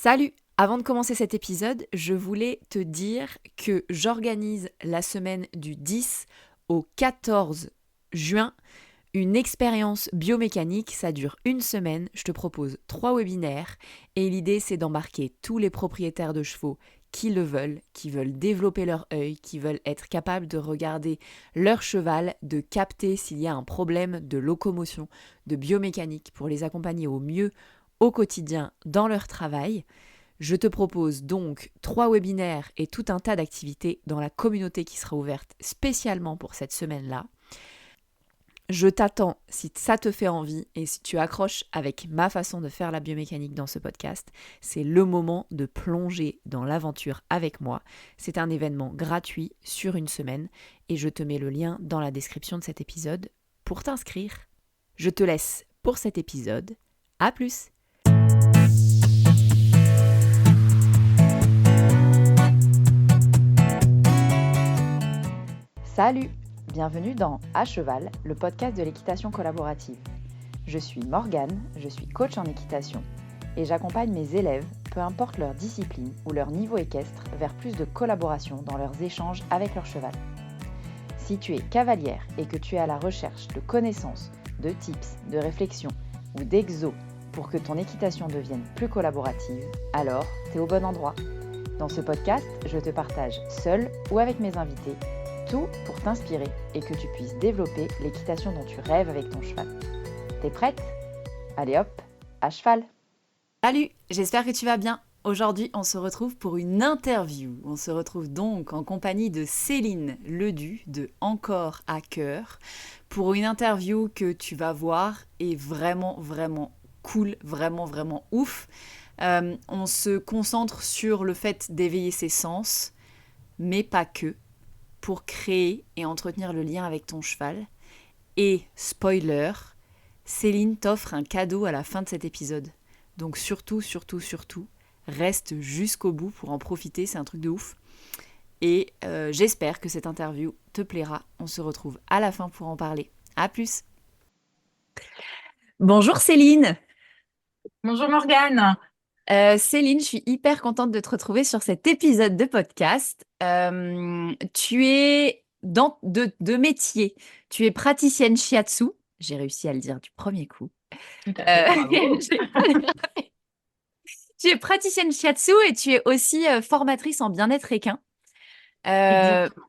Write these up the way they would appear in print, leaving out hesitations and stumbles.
Salut! Avant de commencer cet épisode, je voulais te dire que j'organise la semaine du 10 au 14 juin une expérience biomécanique. Ça dure une semaine, je te propose 3 webinaires et l'idée c'est d'embarquer tous les propriétaires de chevaux qui le veulent, qui veulent développer leur œil, qui veulent être capables de regarder leur cheval, de capter s'il y a un problème de locomotion, de biomécanique pour les accompagner au mieux au quotidien dans leur travail. Je te propose donc 3 webinaires et tout un tas d'activités dans la communauté qui sera ouverte spécialement pour cette semaine-là. Je t'attends si ça te fait envie et si tu accroches avec ma façon de faire la biomécanique dans ce podcast. C'est le moment de plonger dans l'aventure avec moi. C'est un événement gratuit sur une semaine et je te mets le lien dans la description de cet épisode pour t'inscrire. Je te laisse pour cet épisode. À plus! Salut! Bienvenue dans À Cheval, le podcast de l'équitation collaborative. Je suis Morgane, je suis coach en équitation et j'accompagne mes élèves, peu importe leur discipline ou leur niveau équestre, vers plus de collaboration dans leurs échanges avec leur cheval. Si tu es cavalière et que tu es à la recherche de connaissances, de tips, de réflexions ou d'exos pour que ton équitation devienne plus collaborative, alors tu es au bon endroit. Dans ce podcast, je te partage seule ou avec mes invités tout pour t'inspirer et que tu puisses développer l'équitation dont tu rêves avec ton cheval. T'es prête? Allez hop, à cheval! Salut, j'espère que tu vas bien. Aujourd'hui, on se retrouve pour une interview. On se retrouve donc en compagnie de Céline Ledu de Encore à Cœur pour une interview que tu vas voir est vraiment cool, vraiment ouf. On se concentre sur le fait d'éveiller ses sens, mais pas que, pour créer et entretenir le lien avec ton cheval. Et, spoiler, Céline t'offre un cadeau à la fin de cet épisode. Donc surtout, reste jusqu'au bout pour en profiter, c'est un truc de ouf. Et j'espère que cette interview te plaira. On se retrouve à la fin pour en parler. À plus! Bonjour Céline! Bonjour Morgane. Céline, je suis hyper contente de te retrouver sur cet épisode de podcast. Tu es de métier, tu es praticienne shiatsu. J'ai réussi à le dire du premier coup. Tout à fait, Euh, bravo. tu es praticienne shiatsu et tu es aussi formatrice en bien-être équin. Euh, Exactement.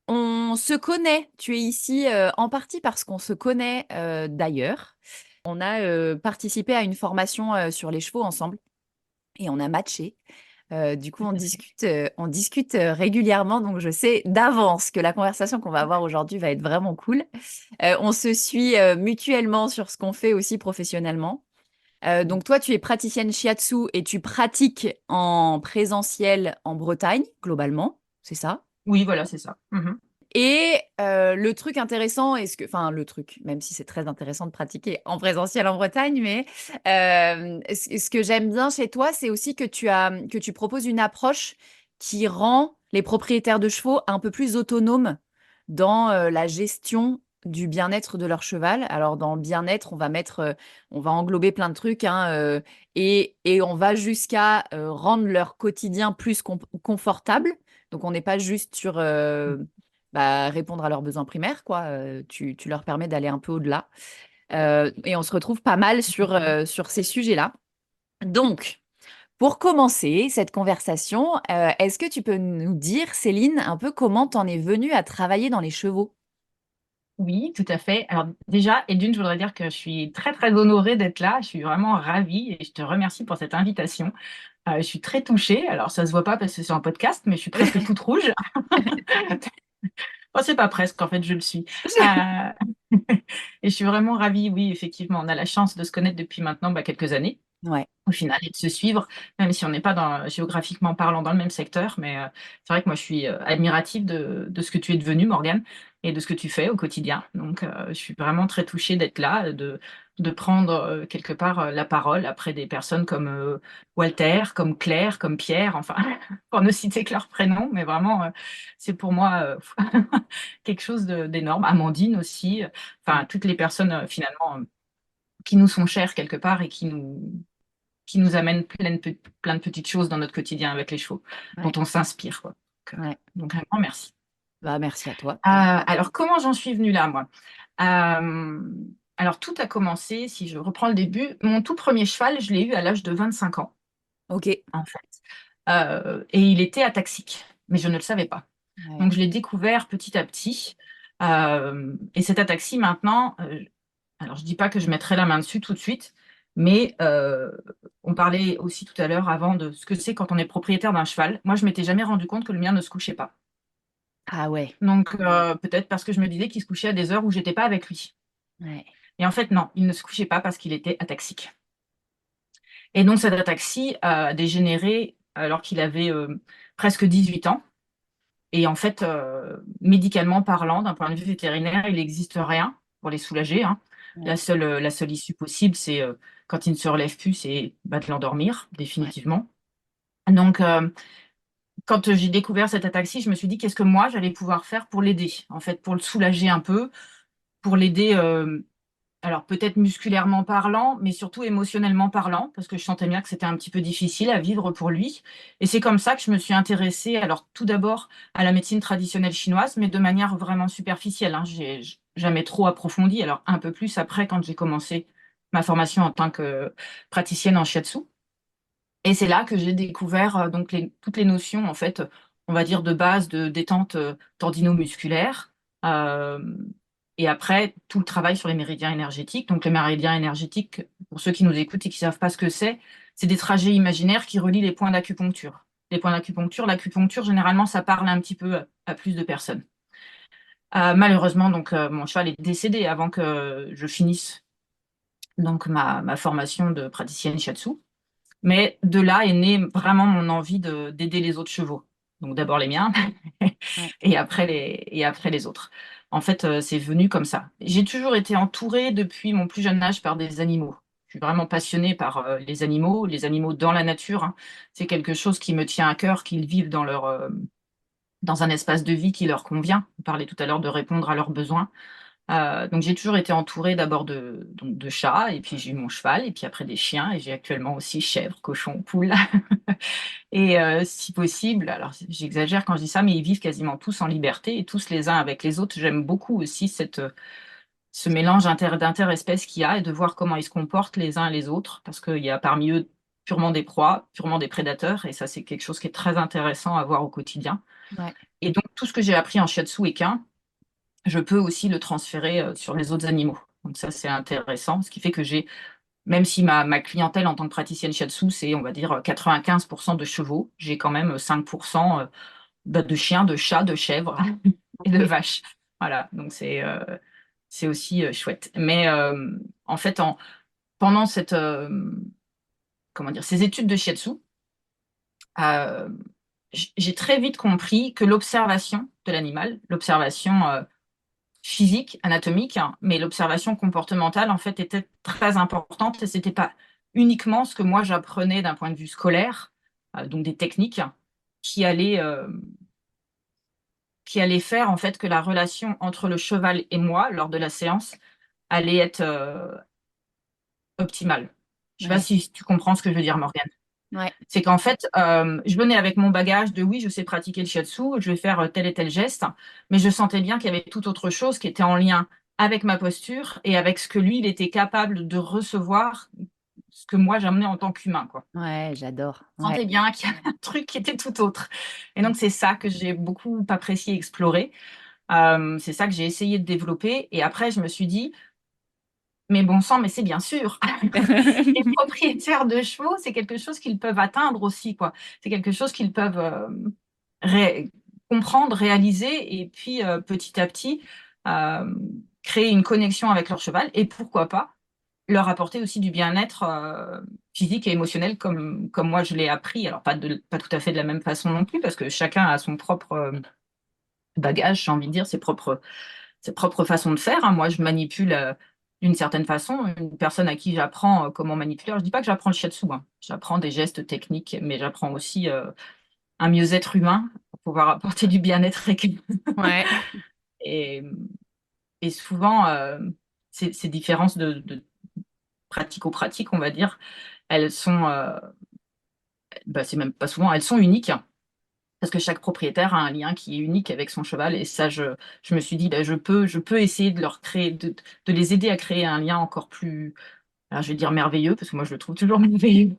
on se connaît, tu es ici en partie parce qu'on se connaît d'ailleurs. On a participé à une formation sur les chevaux ensemble et on a matché. Du coup, Tout à fait. on discute régulièrement, donc je sais d'avance que la conversation qu'on va avoir aujourd'hui va être vraiment cool. On se suit mutuellement sur ce qu'on fait aussi professionnellement. Donc toi, tu es praticienne shiatsu et tu pratiques en présentiel en Bretagne, globalement, c'est ça? Oui, voilà, c'est ça. Mhm. Et le truc intéressant, enfin le truc, même si c'est très intéressant de pratiquer en présentiel en Bretagne, mais ce que j'aime bien chez toi, c'est aussi que tu proposes une approche qui rend les propriétaires de chevaux un peu plus autonomes dans la gestion du bien-être de leur cheval. Alors dans le bien-être, on va englober plein de trucs, hein, et on va jusqu'à rendre leur quotidien plus confortable. Donc on n'est pas juste sur répondre à leurs besoins primaires, quoi. Tu leur permets d'aller un peu au-delà. Et on se retrouve pas mal sur ces sujets-là. Donc, pour commencer cette conversation, est-ce que tu peux nous dire, Céline, un peu comment t'en es venue à travailler dans les chevaux? Oui, tout à fait. Alors déjà, et d'une, je voudrais dire que je suis très honorée d'être là. Je suis vraiment ravie et je te remercie pour cette invitation. Je suis très touchée. Alors ça se voit pas parce que c'est un podcast, mais je suis presque toute rouge. Oh, c'est pas presque, en fait, je le suis. Euh, Et je suis vraiment ravie. Oui, effectivement, on a la chance de se connaître depuis maintenant quelques années, Ouais. au final, et de se suivre, même si on n'est pas géographiquement parlant dans le même secteur. Mais c'est vrai que moi, je suis admirative de ce que tu es devenue, Morgane, et de ce que tu fais au quotidien. Donc, je suis vraiment très touchée d'être là, de prendre quelque part la parole après des personnes comme Walter, comme Claire, comme Pierre, enfin, pour ne citer que leurs prénoms. Mais vraiment, c'est pour moi quelque chose d'énorme. Amandine aussi, enfin, toutes les personnes finalement qui nous sont chères quelque part et qui nous amène plein de petites choses dans notre quotidien avec les chevaux, dont Ouais, on s'inspire, quoi. ouais. Donc, un grand merci. Bah, merci à toi. Alors, comment j'en suis venue là, moi? Euh, alors, tout a commencé, si je reprends le début, mon tout premier cheval, je l'ai eu à l'âge de 25 ans, Ok. en fait. Et il était ataxique, mais je ne le savais pas. Ouais. Donc, je l'ai découvert petit à petit. Et cette ataxie, maintenant, alors je dis pas que je mettrai la main dessus tout de suite, mais on parlait aussi tout à l'heure avant de ce que c'est quand on est propriétaire d'un cheval. Moi, je m'étais jamais rendu compte que le mien ne se couchait pas. Ah ouais. Donc, peut-être parce que je me disais qu'il se couchait à des heures où j'étais pas avec lui. Ouais. Et en fait, non, il ne se couchait pas parce qu'il était ataxique. Et donc, cette ataxie a dégénéré alors qu'il avait presque 18 ans. Et en fait, médicalement parlant, d'un point de vue vétérinaire, il n'existe rien pour les soulager, hein. Ouais. La seule issue possible, c'est quand il ne se relève plus, c'est bah, de l'endormir, Ouais. définitivement. Donc, quand j'ai découvert cette ataxie, je me suis dit qu'est-ce que moi, j'allais pouvoir faire pour l'aider, en fait, pour le soulager un peu, pour l'aider, alors peut-être musculairement parlant, mais surtout émotionnellement parlant, parce que je sentais bien que c'était un petit peu difficile à vivre pour lui. Et c'est comme ça que je me suis intéressée, alors tout d'abord à la médecine traditionnelle chinoise, mais de manière vraiment superficielle, hein. J'ai jamais trop approfondi, alors un peu plus après quand j'ai commencé ma formation en tant que praticienne en shiatsu. Et c'est là que j'ai découvert donc toutes les notions, en fait, on va dire de base de détente tendino-musculaire. euh, et après, tout le travail sur les méridiens énergétiques. Donc, les méridiens énergétiques, pour ceux qui nous écoutent et qui ne savent pas ce que c'est des trajets imaginaires qui relient les points d'acupuncture. Les points d'acupuncture, l'acupuncture, généralement, ça parle un petit peu à plus de personnes. Malheureusement, donc, mon cheval est décédé avant que je finisse donc, ma formation de praticienne shiatsu. Mais de là est née vraiment mon envie d'aider les autres chevaux. Donc d'abord les miens Ouais. et après les autres. En fait, c'est venu comme ça. J'ai toujours été entourée depuis mon plus jeune âge par des animaux. Je suis vraiment passionnée par les animaux dans la nature, hein. C'est quelque chose qui me tient à cœur, qu'ils vivent dans un espace de vie qui leur convient. On parlait tout à l'heure de répondre à leurs besoins. Donc j'ai toujours été entourée d'abord de chats, et puis j'ai eu mon cheval, et puis après des chiens, et j'ai actuellement aussi chèvres, cochons, poules. Et si possible, alors j'exagère quand je dis ça, mais ils vivent quasiment tous en liberté et tous les uns avec les autres. J'aime beaucoup aussi ce mélange d'interespèces qu'il y a et de voir comment ils se comportent les uns et les autres, parce qu'il y a parmi eux purement des proies, purement des prédateurs, et ça c'est quelque chose qui est très intéressant à voir au quotidien. Ouais. Et donc tout ce que j'ai appris en shiatsu équin, je peux aussi le transférer sur les autres animaux. Donc ça c'est intéressant, ce qui fait que j'ai même si ma clientèle en tant que praticienne shiatsu, c'est, on va dire, 95% de chevaux, j'ai quand même 5% bah, de chiens, de chats, de chèvres et de Ok. vaches. Voilà, donc c'est aussi chouette. Mais en fait, pendant comment dire, ces études de shiatsu, euh, j'ai très vite compris que l'observation de l'animal, l'observation physique, anatomique, hein, mais l'observation comportementale, en fait, était très importante et c'était pas uniquement ce que moi j'apprenais d'un point de vue scolaire, donc des techniques qui allaient, euh, qui allaient faire en fait que la relation entre le cheval et moi lors de la séance allait être optimale. Je sais pas Ouais. si tu comprends ce que je veux dire, Morgane. Ouais. C'est qu'en fait, je venais avec mon bagage de oui, je sais pratiquer le shiatsu, je vais faire tel et tel geste, mais je sentais bien qu'il y avait tout autre chose qui était en lien avec ma posture et avec ce que lui, il était capable de recevoir, ce que moi j'amenais en tant qu'humain, quoi. Ouais, j'adore. Je sentais Ouais. bien qu'il y avait un truc qui était tout autre. Et donc, c'est ça que j'ai beaucoup apprécié explorer. C'est ça que j'ai essayé de développer. Et après, je me suis dit, mais bon sang, mais c'est bien sûr. Les propriétaires de chevaux, c'est quelque chose qu'ils peuvent atteindre aussi, quoi. C'est quelque chose qu'ils peuvent ré- comprendre, réaliser, et puis petit à petit euh, créer une connexion avec leur cheval, et pourquoi pas leur apporter aussi du bien-être physique et émotionnel comme moi je l'ai appris. Alors pas tout à fait de la même façon non plus, parce que chacun a son propre bagage, j'ai envie de dire, ses propres façons de faire, hein. Moi, je manipule d'une certaine façon. Une personne à qui j'apprends comment manipuler, alors, je dis pas que j'apprends le shiatsu, hein. J'apprends des gestes techniques, mais j'apprends aussi un mieux-être humain pour pouvoir apporter du bien-être Ouais. et, et souvent, ces différences de pratico-pratique, on va dire, elles sont, bah, c'est même pas souvent, elles sont uniques. Parce que chaque propriétaire a un lien qui est unique avec son cheval et ça je me suis dit: «Bah, je peux essayer de leur créer de les aider à créer un lien encore plus», alors je vais dire merveilleux, parce que moi je le trouve toujours merveilleux,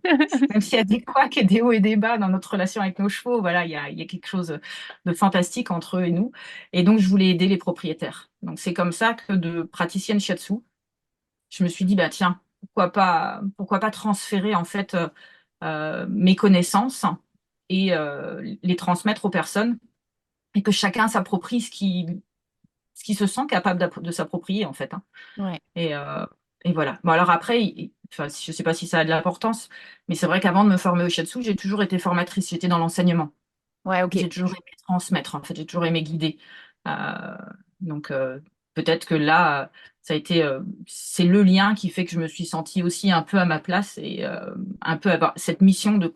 même s'il y a des couacs et des hauts et des bas dans notre relation avec nos chevaux, voilà, il y a quelque chose de fantastique entre eux et nous et donc je voulais aider les propriétaires. Donc c'est comme ça que de praticienne shiatsu, je me suis dit: «Bah, tiens, pourquoi pas transférer en fait, mes connaissances et les transmettre aux personnes et que chacun s'approprie ce qui se sent capable de s'approprier, en fait, hein. Ouais. Et voilà. Bon alors après, enfin, je ne sais pas si ça a de l'importance, mais c'est vrai qu'avant de me former au shiatsu, j'ai toujours été formatrice, j'étais dans l'enseignement. Ouais, OK. J'ai toujours aimé transmettre, en fait, j'ai toujours aimé guider. Heu, donc peut-être que là, ça a été, c'est le lien qui fait que je me suis sentie aussi un peu à ma place et un peu avoir cette mission de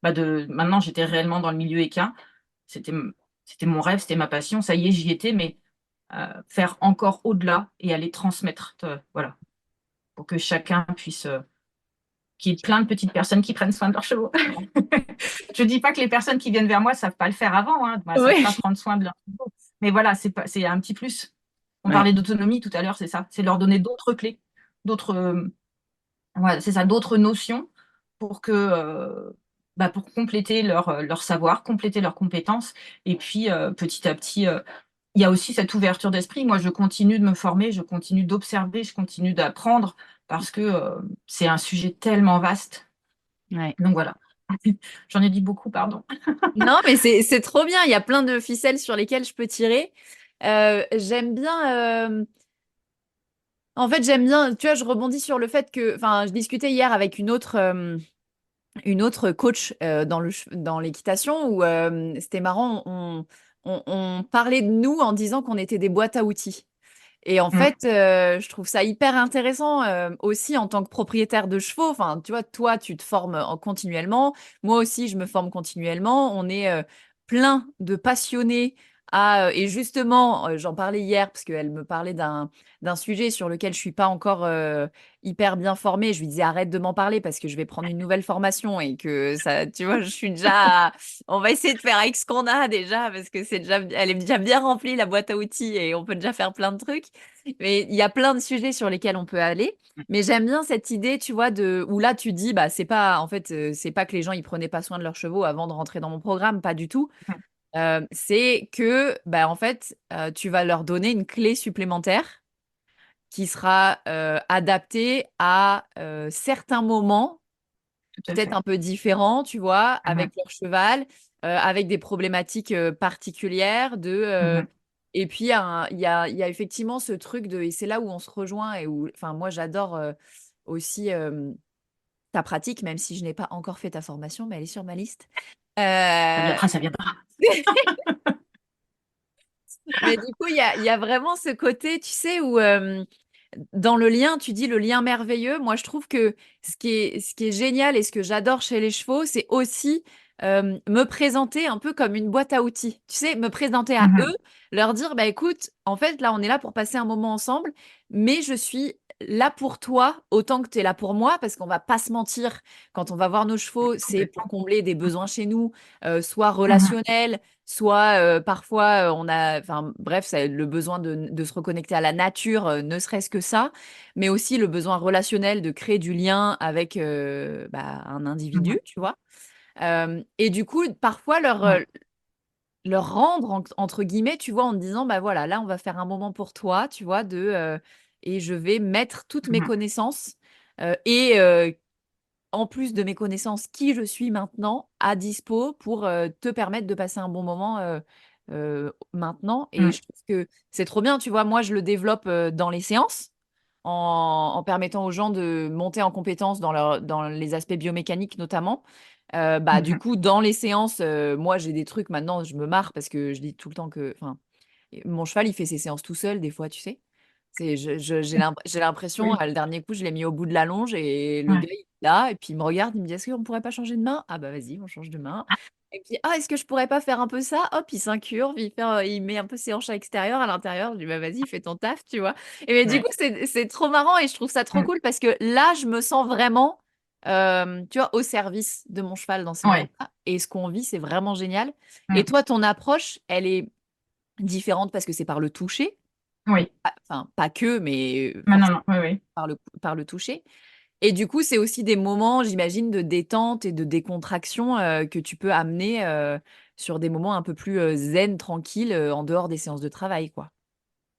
maintenant j'étais réellement dans le milieu équin. C'était c'était mon rêve, c'était ma passion, ça y est, j'y étais, mais faire encore au-delà et aller transmettre, voilà, pour que chacun puisse, qu'il y ait plein de petites personnes qui prennent soin de leurs chevaux. Je dis pas que les personnes qui viennent vers moi savent pas le faire avant, hein, bah, savent Ouais. pas prendre soin de leurs chevaux, mais voilà, c'est un petit plus. On Ouais. parlait d'autonomie tout à l'heure, c'est ça, c'est leur donner d'autres clés, d'autres, ouais, c'est ça, d'autres notions pour que, bah, pour compléter leur savoir, compléter leurs compétences et puis, petit à petit, il y a aussi cette ouverture d'esprit. Moi, je continue de me former, je continue d'observer, je continue d'apprendre parce que, c'est un sujet tellement vaste. Ouais. Donc voilà. J'en ai dit beaucoup, pardon. Non, mais c'est trop bien. Il y a plein de ficelles sur lesquelles je peux tirer. J'aime bien. En fait, j'aime bien. Tu vois, je rebondis sur le fait que. Enfin, je discutais hier avec une autre coach dans l'équitation où c'était marrant. On parlait de nous en disant qu'on était des boîtes à outils. Et en Mmh, fait, je trouve ça hyper intéressant aussi en tant que propriétaire de chevaux. Enfin, tu vois, toi, tu te formes continuellement. Moi aussi, je me forme continuellement. On est plein de passionnés et justement, j'en parlais hier parce qu'elle me parlait d'un sujet sur lequel je suis pas encore hyper bien formée. Je lui disais arrête de m'en parler parce que je vais prendre une nouvelle formation et que ça, tu vois, je suis déjà. On va essayer de faire avec ce qu'on a déjà parce que elle est déjà bien remplie la boîte à outils et on peut déjà faire plein de trucs. Mais il y a plein de sujets sur lesquels on peut aller. Mais j'aime bien cette idée, tu vois, où là tu dis, bah c'est pas, en fait, c'est pas que les gens ils prenaient pas soin de leurs chevaux avant de rentrer dans mon programme, pas du tout. mmh, C'est que, bah en fait, tu vas leur donner une clé supplémentaire qui sera adaptée à certains moments tout à peut-être fait. un peu différents, tu vois, Mmh avec leur cheval, avec des problématiques particulières mh. et puis il y a effectivement ce truc et c'est là où on se rejoint et où, enfin, moi, j'adore aussi ta pratique, même si je n'ai pas encore fait ta formation, mais elle est sur ma liste. Ça Euh, viendra, ça viendra. Mais du coup, il y a vraiment ce côté, tu sais, où dans le lien, tu dis le lien merveilleux. Moi, je trouve que ce qui est génial et ce que j'adore chez les chevaux, c'est aussi me présenter un peu comme une boîte à outils. Tu sais, me présenter à eux, Mmh leur dire, bah écoute, en fait, là, on est là pour passer un moment ensemble, mais je suis là pour toi autant que tu es là pour moi, parce qu'on va pas se mentir, quand on va voir nos chevaux, c'est pour Complètement. combler des besoins chez nous, soit Mmh relationnels, soit parfois on a, enfin bref, le besoin de se reconnecter à la nature, ne serait-ce que ça, mais aussi le besoin relationnel de créer du lien avec bah, un mh. individu, tu vois. Et du coup, parfois Ouais. leur rendre, entre guillemets, tu vois, en te disant, bah voilà, là, on va faire un moment pour toi, tu vois, et je vais mettre toutes mes Mmh connaissances et en plus de mes connaissances, qui je suis maintenant à dispo pour te permettre de passer un bon moment maintenant. Et mh. je trouve que c'est trop bien, tu vois. Moi, je le développe dans les séances en permettant aux gens de monter en compétences dans les aspects biomécaniques notamment. Bah, du Mmh coup, dans les séances, moi, j'ai des trucs maintenant, je me marre parce que je dis tout le temps que, enfin, mon cheval, il fait ses séances tout seul, des fois, tu sais. J'ai l'impression, Oui. le dernier coup, je l'ai mis au bout de la longe et le Ouais. gars, il est là, et puis il me regarde, il me dit: «Est-ce qu'on pourrait pas changer de main?» «Ah bah vas-y, on change de main». Et puis: «Ah, est-ce que je pourrais pas faire un peu ça?» Hop, il s'incurve, il met un peu ses hanches à l'extérieur, à l'intérieur. Je dis: «Bah vas-y, fais ton taf», tu vois? Et mais du Ouais. coup, c'est trop marrant et je trouve ça trop Mmh. cool parce que là, je me sens vraiment tu vois, au service de mon cheval dans ces Ouais. moments-là. Et ce qu'on vit, c'est vraiment génial. Et Mm. toi, ton approche, elle est différente parce que c'est par le toucher. Oui. Enfin, pas que, mais Mais non, forcément non, oui, oui. par le toucher. Et du coup, c'est aussi des moments, j'imagine, de détente et de décontraction que tu peux amener sur des moments un peu plus zen, tranquilles, en dehors des séances de travail, quoi.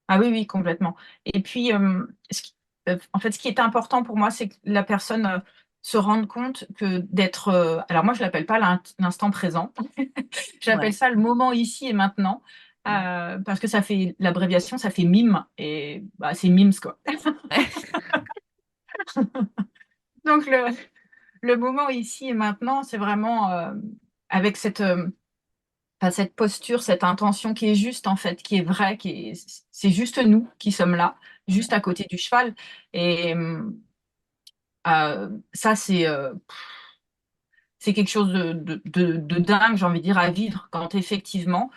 Ah oui, oui, complètement. Et puis, en fait, ce qui est important pour moi, c'est que la personne se rende compte que d'être. Alors, moi, je l'appelle pas l'instant présent. J'appelle Ouais. ça le moment ici et maintenant. Ouais. Parce que ça fait l'abréviation, ça fait mime. Et bah, c'est mimes, quoi. Donc, le moment ici et maintenant, c'est vraiment avec cette posture, cette intention qui est juste, en fait, qui est vraie, c'est juste nous qui sommes là, juste à côté du cheval. Et ça, c'est quelque chose de dingue, j'ai envie de dire, à vivre quand effectivement,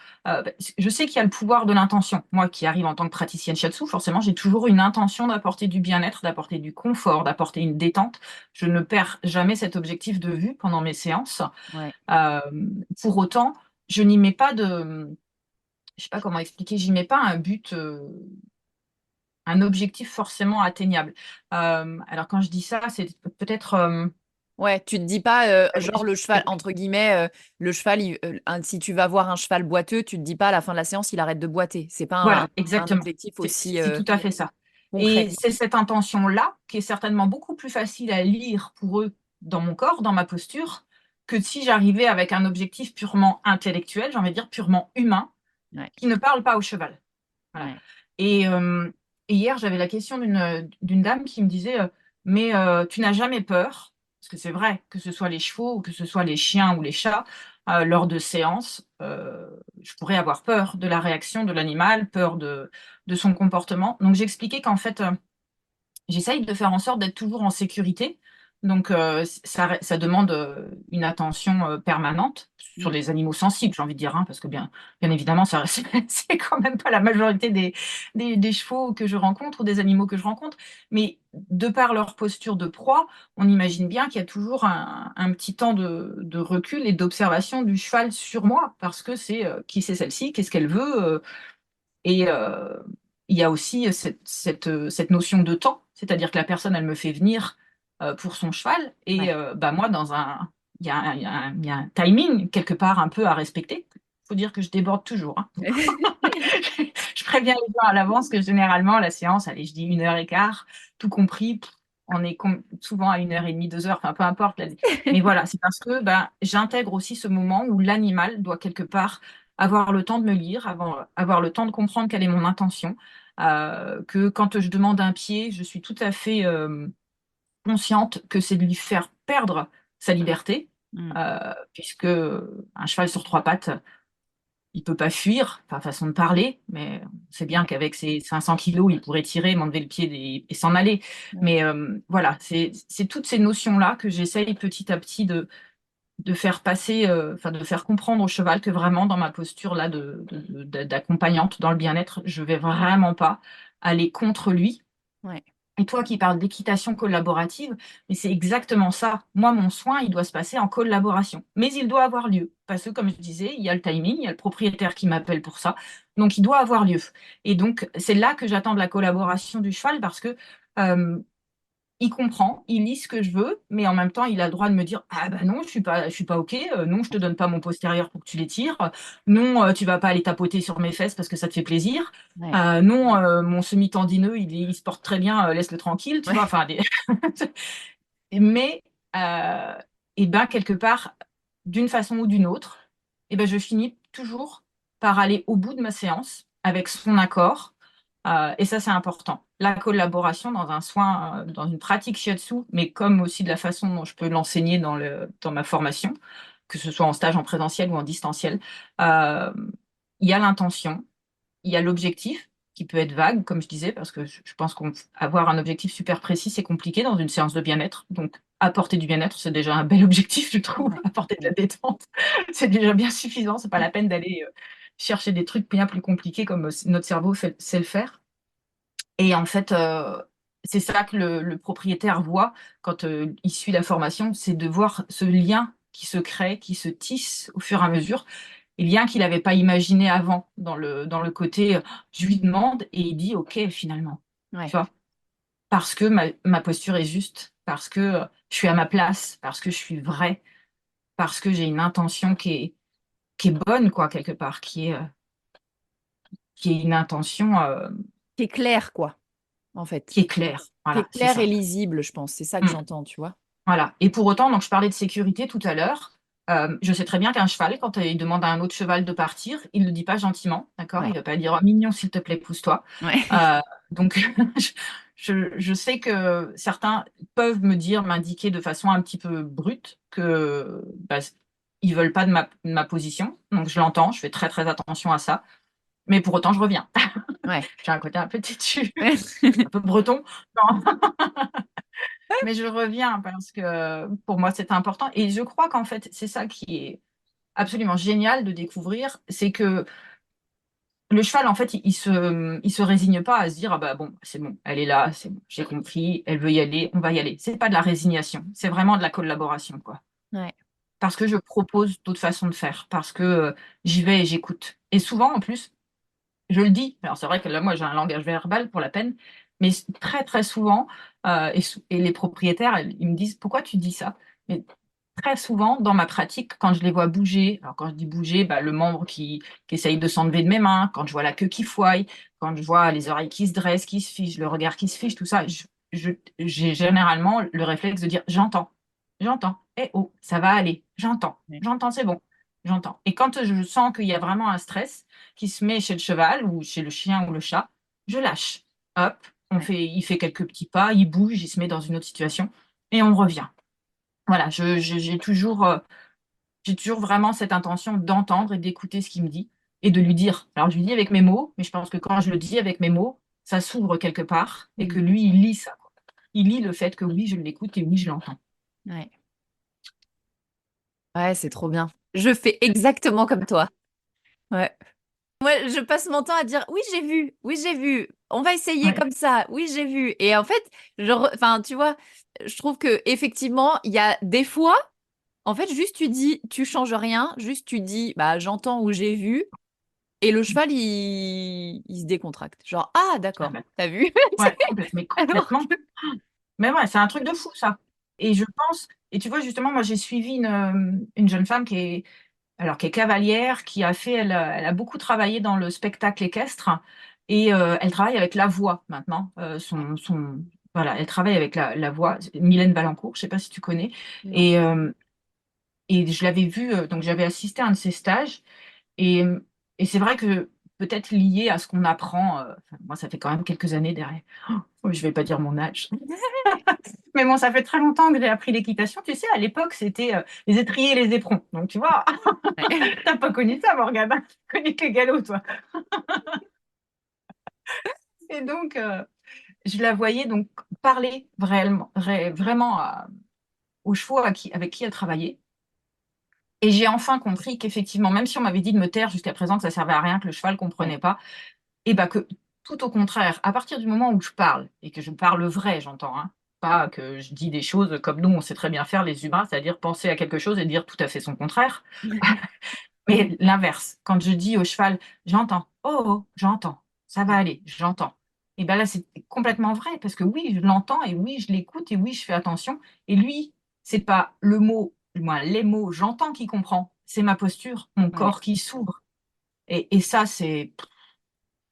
je sais qu'il y a le pouvoir de l'intention. Moi qui arrive en tant que praticienne shiatsu, forcément, j'ai toujours une intention d'apporter du bien-être, d'apporter du confort, d'apporter une détente. Je ne perds jamais cet objectif de vue pendant mes séances. Ouais. Euh, pour autant, je n'y mets pas je sais pas comment expliquer, j'y mets pas un but, un objectif forcément atteignable. Alors quand je dis ça, c'est peut-être, Ouais, tu te dis pas, genre le cheval, je- entre guillemets, le cheval, si tu vas voir un cheval boiteux, tu te dis pas à la fin de la séance, il arrête de boiter. C'est pas voilà, un exactement. objectif C'est aussi c'est tout à fait ça. concret, Et quoi. c'est cette intention-là qui est certainement beaucoup plus facile à lire pour eux dans mon corps, dans ma posture, que si j'arrivais avec un objectif purement intellectuel, j'ai envie de dire purement humain, Ouais, qui ne parle pas au cheval. Voilà. ouais, Et, et hier, j'avais la question d'une dame qui me disait mais tu n'as jamais peur? Parce que c'est vrai, que ce soit les chevaux, ou que ce soit les chiens ou les chats, lors de séances, je pourrais avoir peur de la réaction de l'animal, peur de son comportement. Donc j'expliquais qu'en fait, j'essaye de faire en sorte d'être toujours en sécurité. Donc, ça demande une attention permanente sur mm, les animaux sensibles, j'ai envie de dire, hein, parce que bien évidemment, ça, c'est quand même pas la majorité des chevaux que je rencontre ou des animaux que je rencontre. Mais de par leur posture de proie, on imagine bien qu'il y a toujours un petit temps de recul et d'observation du cheval sur moi, parce que c'est qui c'est celle-ci, qu'est-ce qu'elle veut, et il y a aussi cette notion de temps, c'est-à-dire que la personne, elle me fait venir pour son cheval et ouais. bah, moi, il y a un timing quelque part un peu à respecter. Il faut dire que je déborde toujours, hein. Je préviens les gens à l'avance que généralement, la séance, allez, je dis 1 heure et quart, tout compris. On est souvent à 1 heure et demie, 2 heures, enfin peu importe. Mais voilà, c'est parce que ben, j'intègre aussi ce moment où l'animal doit quelque part avoir le temps de me lire, avoir le temps de comprendre quelle est mon intention. Que quand je demande un pied, je suis tout à fait consciente que c'est de lui faire perdre sa liberté, Mm. puisque un cheval sur 3 pattes, il peut pas fuir, enfin façon de parler, mais on sait bien Ouais, qu'avec ses 500 kilos, il pourrait tirer, m'enlever le pied et s'en aller. ouais, Mais voilà, c'est toutes ces notions-là que j'essaye petit à petit de faire passer, enfin de faire comprendre au cheval que vraiment dans ma posture là d'accompagnante dans le bien-être, je vais vraiment pas aller contre lui. ouais, Et toi qui parles d'équitation collaborative, mais c'est exactement ça. Moi, mon soin, il doit se passer en collaboration. Mais il doit avoir lieu. Parce que, comme je disais, il y a le timing, il y a le propriétaire qui m'appelle pour ça. Donc, il doit avoir lieu. Et donc, c'est là que j'attends de la collaboration du cheval parce que euh, il comprend, il lit ce que je veux, mais en même temps, il a le droit de me dire: «Ah bah non, je suis pas OK, non, je te donne pas mon postérieur pour que tu les tires. Non, tu vas pas aller tapoter sur mes fesses parce que ça te fait plaisir. ouais, Non, mon semi-tendineux, il se porte très bien, laisse-le tranquille», tu vois? ouais. Enfin des mais et ben, quelque part, d'une façon ou d'une autre, et ben, je finis toujours par aller au bout de ma séance avec son accord, et ça, c'est important. La collaboration dans un soin, dans une pratique shiatsu, mais comme aussi de la façon dont je peux l'enseigner dans ma formation, que ce soit en stage en présentiel ou en distanciel, il y a l'intention, il y a l'objectif qui peut être vague, comme je disais, parce que je pense qu'avoir un objectif super précis, c'est compliqué dans une séance de bien-être. Donc, apporter du bien-être, c'est déjà un bel objectif, je trouve. Ouais. Apporter de la détente, c'est déjà bien suffisant. C'est pas la peine d'aller chercher des trucs bien plus compliqués comme notre cerveau sait le faire. Et en fait, c'est ça que le propriétaire voit quand il suit la formation, c'est de voir ce lien qui se crée, qui se tisse au fur et à mesure, et lien qu'il n'avait pas imaginé avant, dans le côté, je lui demande et il dit OK finalement. Tu Ouais. vois? Parce que ma posture est juste, parce que je suis à ma place, parce que je suis vraie, parce que j'ai une intention qui est bonne, quoi, quelque part, qui est une intention Qui est clair, quoi, en fait. qui est claire. Qui est Voilà, c'est clair et ça. lisible, je pense. C'est ça que Mm. j'entends, tu vois. Voilà. Et pour autant, donc je parlais de sécurité tout à l'heure. Je sais très bien qu'un cheval, quand il demande à un autre cheval de partir, il ne le dit pas gentiment, d'accord? Il Ouais. ne va pas dire oh, mignon, s'il te plaît, pousse-toi. Ouais. Donc, je sais que certains peuvent m'indiquer de façon un petit peu brute que bah, ils veulent pas de ma position. Donc, je l'entends, je fais très très attention à ça. Mais pour autant, je reviens. Ouais. J'ai un côté un peu têtu, un peu breton. Non. Mais je reviens parce que pour moi, c'est important. Et je crois qu'en fait, c'est ça qui est absolument génial de découvrir, c'est que le cheval, en fait, il se résigne pas à se dire, ah bah bon, c'est bon, elle est là, c'est bon, j'ai compris, elle veut y aller, on va y aller. C'est pas de la résignation, c'est vraiment de la collaboration, quoi. Ouais. Parce que je propose d'autres façons de faire, parce que j'y vais et j'écoute. Et souvent, en plus, je le dis. Alors c'est vrai que là, moi, j'ai un langage verbal pour la peine, mais très très souvent, et les propriétaires, ils me disent, pourquoi tu dis ça? Mais très souvent, dans ma pratique, quand je les vois bouger, alors quand je dis bouger, bah, le membre qui essaye de s'enlever de mes mains, quand je vois la queue qui fouaille, quand je vois les oreilles qui se dressent, qui se figent, le regard qui se fige, tout ça, j'ai généralement le réflexe de dire, j'entends, eh oh, ça va aller, Ouais. j'entends, c'est bon, j'entends. Et quand je sens qu'il y a vraiment un stress, qui se met chez le cheval ou chez le chien ou le chat, je lâche. Hop, Ouais. il fait quelques petits pas, il bouge, il se met dans une autre situation et on revient. Voilà, j'ai toujours vraiment cette intention d'entendre et d'écouter ce qu'il me dit et de lui dire. Alors je lui dis avec mes mots, mais je pense que quand je le dis avec mes mots, ça s'ouvre quelque part et Mm. que lui, il lit ça. Il lit le fait que oui, je l'écoute et oui, je l'entends. Ouais. Ouais, c'est trop bien. Je fais exactement comme toi. Ouais. Moi, je passe mon temps à dire oui, j'ai vu, oui, j'ai vu. On va essayer Ouais. comme ça. Oui, j'ai vu. Et en fait, enfin, tu vois, je trouve que effectivement, il y a des fois, en fait, juste tu dis, tu changes rien, juste tu dis, bah, j'entends ou j'ai vu, et le cheval, il se décontracte. Genre, ah, Ah d'accord, ben, t'as vu? ouais, mais Alors complètement. que, Mais ouais, c'est un truc de fou, ça. Et je pense, et tu vois, justement, moi, j'ai suivi une jeune femme qui est cavalière, elle a beaucoup travaillé dans le spectacle équestre et elle travaille avec la voix maintenant. Voilà, elle travaille avec la voix. Mylène Valancourt, je sais pas si tu connais. non. Et, euh, et je l'avais vue, donc j'avais assisté à un de ses stages. Et, et c'est vrai que peut-être lié à ce qu'on apprend, enfin, moi, ça fait quand même quelques années derrière. Oh, je vais pas dire mon âge. Mais bon, ça fait très longtemps que j'ai appris l'équitation. Tu sais, à l'époque, c'était les étriers et les éperons. Donc, tu vois, Ouais. t'as pas connu ça, Morgane. Tu connais que les galops, toi. Et donc, je la voyais donc parler vraiment aux chevaux avec qui elle travaillait. Et j'ai enfin compris qu'effectivement, même si on m'avait dit de me taire jusqu'à présent, que ça servait à rien, que le cheval ne Ouais. comprenait pas, et bah que tout au contraire, à partir du moment où je parle, et que je parle vrai, j'entends, hein, pas que je dis des choses comme nous, on sait très bien faire les humains, c'est-à-dire penser à quelque chose et dire tout à fait son contraire. Mais l'inverse, quand je dis au cheval, j'entends, oh, oh, j'entends, ça va aller, j'entends. Et bien là, c'est complètement vrai, parce que oui, je l'entends, et oui, je l'écoute, et oui, je fais attention. Et lui, c'est pas le mot, moi, les mots, j'entends qu'il comprend, c'est ma posture, mon Ouais. corps qui s'ouvre. Et ça,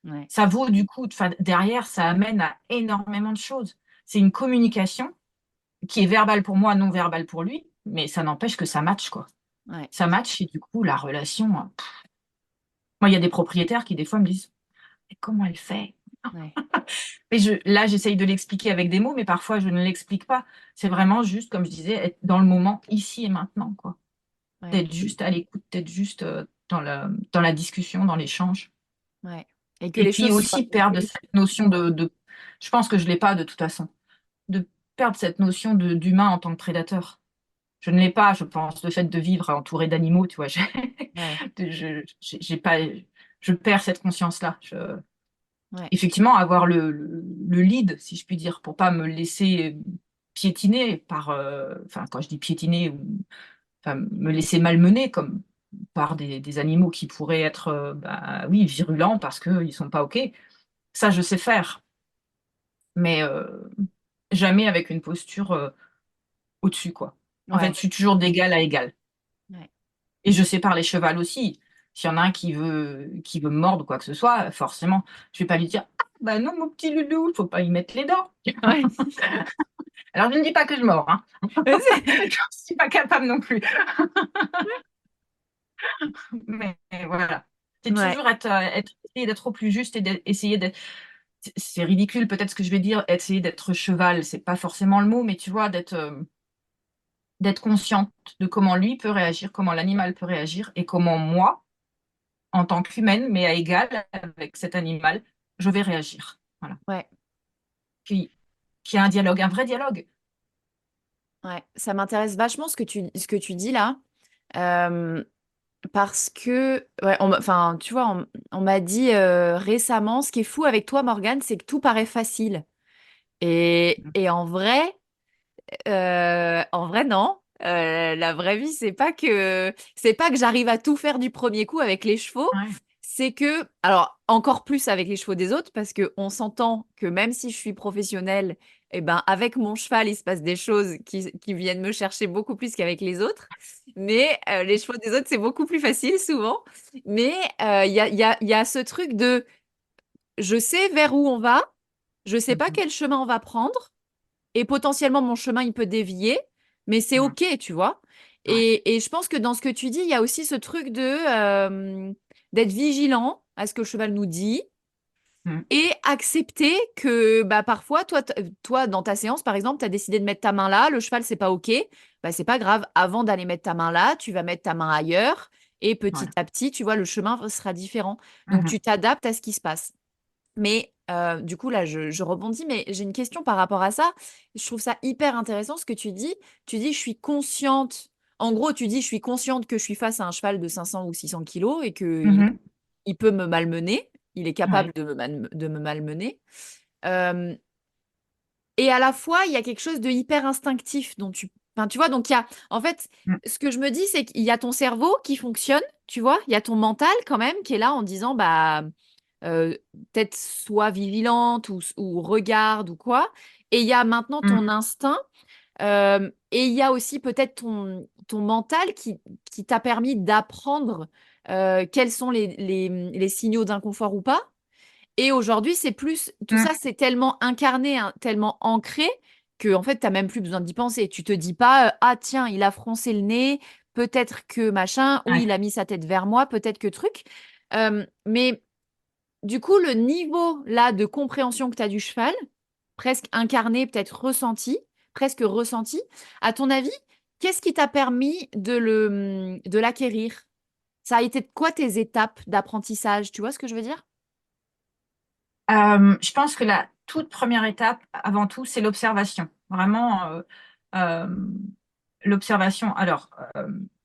Ouais. ça vaut du coup, enfin, derrière, ça amène à énormément de choses. C'est une communication qui est verbale pour moi, non verbale pour lui, mais ça n'empêche que ça match, quoi. Ouais. Ça match, et du coup, la relation. Moi, il y a des propriétaires qui, des fois, me disent, mais comment elle fait? Ouais. Et là, j'essaye de l'expliquer avec des mots, mais parfois, je ne l'explique pas. C'est vraiment juste, comme je disais, être dans le moment, ici et maintenant, quoi. Ouais. D'être juste à l'écoute, d'être juste dans la discussion, dans l'échange. Ouais. Et que Et les puis choses soient. aussi perdre cette notion je pense que je ne l'ai pas de toute façon, de perdre cette notion d'humain en tant que prédateur. Je ne l'ai pas, je pense, le fait de vivre entouré d'animaux, tu vois. Ouais. J'ai pas, je perds cette conscience-là. Ouais. effectivement, avoir le lead, si je puis dire, pour pas me laisser piétiner par, enfin, quand je dis piétiner, enfin, me laisser malmener comme par des animaux qui pourraient être, bah, oui, virulents parce qu'ils sont pas OK. Ça, je sais faire, mais jamais avec une posture au-dessus, quoi. En fait, Ouais. je suis toujours d'égal à égal. Ouais. Et je sépare les chevals aussi. S'il y en a un qui veut me mordre ou quoi que ce soit, forcément, je vais pas lui dire: «Ah bah non, mon petit loulou, faut pas y mettre les dents». Ouais. Alors je ne dis pas que je mords, hein. C'est- Je suis pas capable non plus. Mais voilà. C'est Ouais. toujours essayer d'être au plus juste et essayer d'être c'est ridicule peut-être ce que je vais dire, essayer d'être cheval, c'est pas forcément le mot, mais tu vois, d'être consciente de comment lui peut réagir, comment l'animal peut réagir et comment moi, en tant qu'humaine, mais à égal avec cet animal, je vais réagir. Voilà. Ouais. Qu'il qu'il y a un dialogue, un vrai dialogue. Ouais. Ça m'intéresse vachement ce que tu dis là. Euh, Parce que, ouais, enfin, tu vois, on m'a dit récemment, ce qui est fou avec toi, Morgane, c'est que tout paraît facile. Et en vrai, non. La vraie vie, c'est pas que j'arrive à tout faire du premier coup avec les chevaux. Ouais. C'est que, alors, encore plus avec les chevaux des autres, parce que on s'entend que même si je suis professionnelle, eh ben, avec mon cheval, il se passe des choses qui viennent me chercher beaucoup plus qu'avec les autres. Mais les chevaux des autres, c'est beaucoup plus facile souvent. Mais il y a ce truc de, je sais vers où on va, je sais pas Mhm. quel chemin on va prendre. Et potentiellement, mon chemin, il peut dévier, mais c'est Mhm. OK, tu vois. Ouais. Et je pense que dans ce que tu dis, il y a aussi ce truc d'être vigilant à ce que le cheval nous dit Mhm. et accepter que bah, parfois, toi, dans ta séance, par exemple, tu as décidé de mettre ta main là, le cheval, c'est pas OK. Bah, c'est pas grave. Avant d'aller mettre ta main là, tu vas mettre ta main ailleurs. Et petit Ouais. à petit, tu vois, le chemin sera différent. Donc, Mhm. tu t'adaptes à ce qui se passe. Mais du coup, là, je rebondis, mais j'ai une question par rapport à ça. Je trouve ça hyper intéressant ce que tu dis. Tu dis, je suis consciente. En gros, tu dis, je suis consciente que je suis face à un cheval de 500 ou 600 kilos et qu'il Mhm. il peut me malmener. Il est capable Ouais. de me malmener. Euh, et à la fois, il y a quelque chose de hyper instinctif dont tu... Enfin, tu vois, donc il y a... En fait, Mhm. ce que je me dis, c'est qu'il y a ton cerveau qui fonctionne, tu vois. Il y a ton mental quand même qui est là en disant, bah euh, peut-être soit vigilante ou regarde ou quoi. Et il y a maintenant Mhm. ton instinct. Et il y a aussi peut-être ton mental qui t'a permis d'apprendre quels sont les signaux d'inconfort ou pas. Et aujourd'hui, c'est plus, tout ça, Mhm. c'est tellement incarné, hein, tellement ancré que en fait, tu n'as même plus besoin d'y penser. Tu te dis pas, ah tiens, il a froncé le nez, peut-être que machin, ou Ouais. il a mis sa tête vers moi, peut-être que truc. Mais du coup, le niveau là de compréhension que tu as du cheval, presque incarné, peut-être ressenti, presque ressenti, à ton avis, qu'est-ce qui t'a permis de l'acquérir? Ça a été quoi tes étapes d'apprentissage? Tu vois ce que je veux dire? Je pense que la toute première étape, avant tout, c'est l'observation. Vraiment, euh, l'observation. Alors,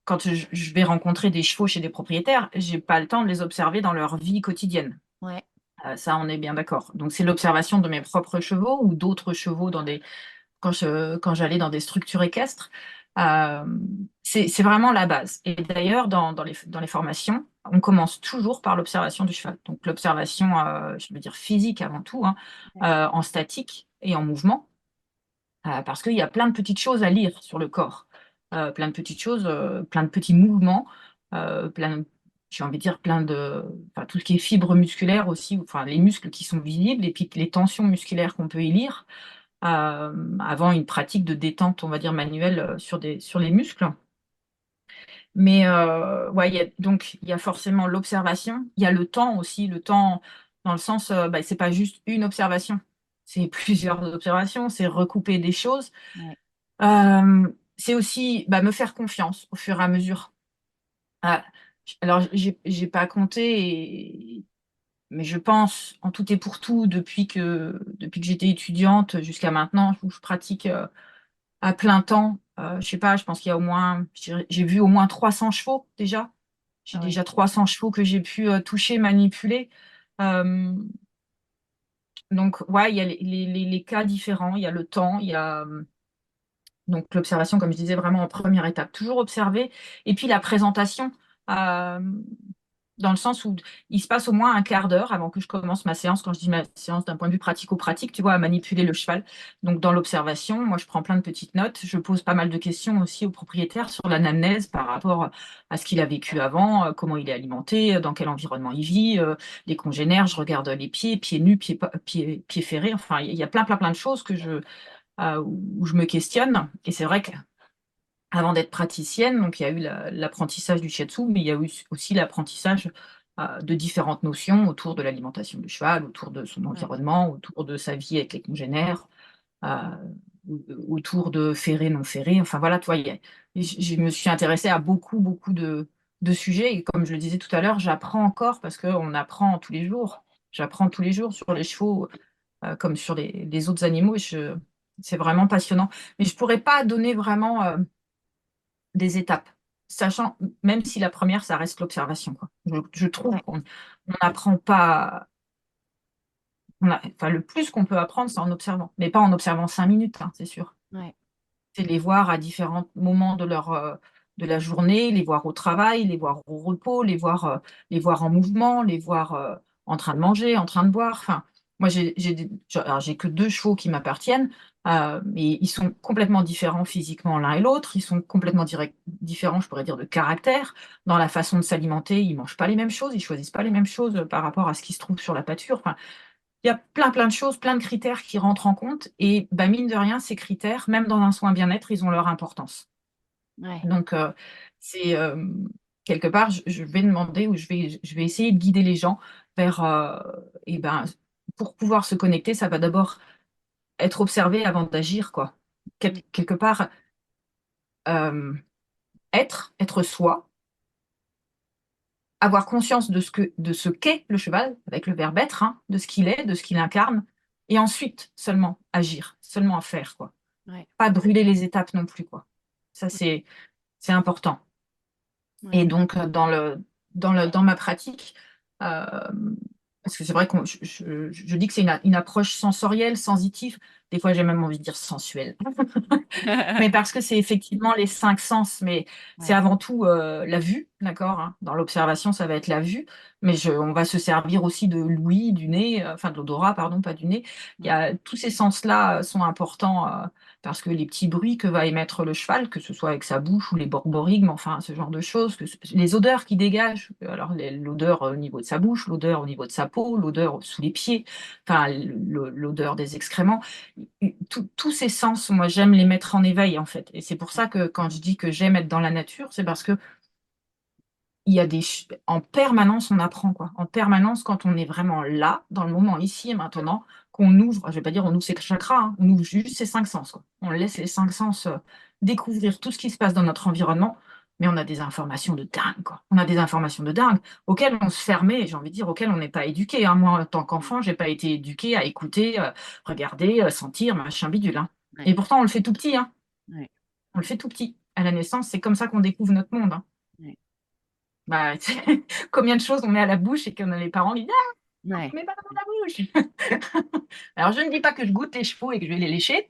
quand je vais rencontrer des chevaux chez des propriétaires, j'ai pas le temps de les observer dans leur vie quotidienne. Ouais, Ça, on est bien d'accord. Donc, c'est l'observation de mes propres chevaux ou d'autres chevaux quand j'allais dans des structures équestres. Euh, c'est vraiment la base. Et d'ailleurs, dans les formations, on commence toujours par l'observation du cheval. Donc, l'observation, je veux dire physique avant tout, hein, ouais, en statique et en mouvement, parce qu'il y a plein de petites choses à lire sur le corps. Plein de petites choses, plein de petits mouvements, j'ai envie de dire enfin, tout ce qui est fibres musculaires aussi, enfin les muscles qui sont visibles et puis les tensions musculaires qu'on peut y lire avant une pratique de détente, on va dire manuelle sur les muscles. Mais ouais, donc il y a forcément l'observation, il y a le temps aussi, le temps dans le sens, bah, c'est pas juste une observation, c'est plusieurs observations, c'est recouper des choses. ouais, C'est aussi bah, me faire confiance au fur et à mesure. Ah, alors, j'ai pas compté, mais je pense en tout et pour tout, depuis que j'étais étudiante jusqu'à maintenant, où je pratique à plein temps, je sais pas, je pense qu'il y a j'ai vu au moins 300 chevaux déjà. J'ai ah ouais, déjà 300 chevaux que j'ai pu toucher, manipuler. Euh, Donc, ouais, il y a les cas différents, il y a le temps, il y a donc l'observation, comme je disais, vraiment en première étape. Toujours observer. Et puis la présentation, euh, dans le sens où il se passe au moins un quart d'heure avant que je commence ma séance. Quand je dis ma séance d'un point de vue pratico-pratique, tu vois, à manipuler le cheval. Donc dans l'observation, moi je prends plein de petites notes. Je pose pas mal de questions aussi au propriétaire sur l'anamnèse par rapport à ce qu'il a vécu avant, comment il est alimenté, dans quel environnement il vit, les congénères. Je regarde les pieds, pieds nus, pieds ferrés. Enfin, il y a plein de choses où je me questionne. Et c'est vrai qu'avant d'être praticienne, donc il y a eu l'apprentissage du shiatsu, mais il y a eu aussi l'apprentissage de différentes notions autour de l'alimentation du cheval, autour de son Ouais. environnement, autour de sa vie avec les congénères, euh, autour de ferré, non ferré. Enfin voilà, toi, je me suis intéressée à beaucoup de sujets. Et comme je le disais tout à l'heure, j'apprends encore parce qu'on apprend tous les jours. J'apprends tous les jours sur les chevaux, comme sur les autres animaux. C'est vraiment passionnant. Mais je pourrais pas donner vraiment des étapes, sachant, même si la première, ça reste l'observation, quoi. Je trouve Ouais. qu'on n'apprend pas, enfin, le plus qu'on peut apprendre, c'est en observant, mais pas en observant 5 minutes, hein, c'est sûr. Ouais. C'est les voir à différents moments de la journée, les voir au travail, les voir au repos, les voir en mouvement, les voir en train de manger, en train de boire. Enfin, moi, alors, j'ai que 2 chevaux qui m'appartiennent, mais ils sont complètement différents physiquement l'un et l'autre. Ils sont complètement différents, je pourrais dire, de caractère. Dans la façon de s'alimenter, ils mangent pas les mêmes choses, ils choisissent pas les mêmes choses par rapport à ce qui se trouve sur la pâture. Enfin, il y a plein de choses, plein de critères qui rentrent en compte et bah, mine de rien, ces critères, même dans un soin bien-être, ils ont leur importance. Ouais. Donc, c'est quelque part, je vais demander ou je vais essayer de guider les gens vers, et ben, pour pouvoir se connecter, ça va d'abord être observé avant d'agir, quoi. Mm. Quelque part, euh, être soi, avoir conscience de ce qu'est le cheval, avec le verbe être, hein, de ce qu'il est, de ce qu'il incarne, et ensuite seulement agir, seulement à faire, quoi. Ouais. Pas brûler les étapes non plus, quoi. Ça, c'est important. Ouais. Et donc, dans ma pratique, euh, parce que c'est vrai que je dis que c'est une approche sensorielle, sensitive, des fois j'ai même envie de dire sensuelle. Mais parce que c'est effectivement les 5 sens, mais c'est Ouais. avant tout la vue, d'accord, hein. Dans l'observation, ça va être la vue, mais on va se servir aussi de l'ouïe, du nez, enfin de l'odorat, pardon, pas du nez. Ouais. Tous ces sens-là sont importants parce que les petits bruits que va émettre le cheval, que ce soit avec sa bouche ou les borborigmes, enfin ce genre de choses, les odeurs qu'il dégage, alors l'odeur au niveau de sa bouche, l'odeur au niveau de sa peau, l'odeur sous les pieds, enfin l'odeur des excréments, tous ces sens, moi, j'aime les mettre en éveil, en fait. Et c'est pour ça que quand je dis que j'aime être dans la nature, c'est parce que il y a en permanence, on apprend, quoi. En permanence, quand on est vraiment là, dans le moment, ici et maintenant, qu'on ouvre, je vais pas dire on ouvre ses chakras, hein, on ouvre juste ses 5 sens, quoi. On laisse les 5 sens découvrir tout ce qui se passe dans notre environnement, mais on a des informations de dingue, quoi. On a des informations de dingue auxquelles on se fermait, j'ai envie de dire, auxquelles on n'est pas éduqué, hein. Moi, en tant qu'enfant, j'ai pas été éduquée à écouter, regarder, sentir, machin bidule, hein. Ouais. Et pourtant, on le fait tout petit, hein. Ouais. On le fait tout petit. À la naissance, c'est comme ça qu'on découvre notre monde, hein. Ouais. Bah, combien de choses on met à la bouche et que les parents disent ah, Ouais. on met pas dans la bouche. Alors je ne dis pas que je goûte les chevaux et que je vais les lécher,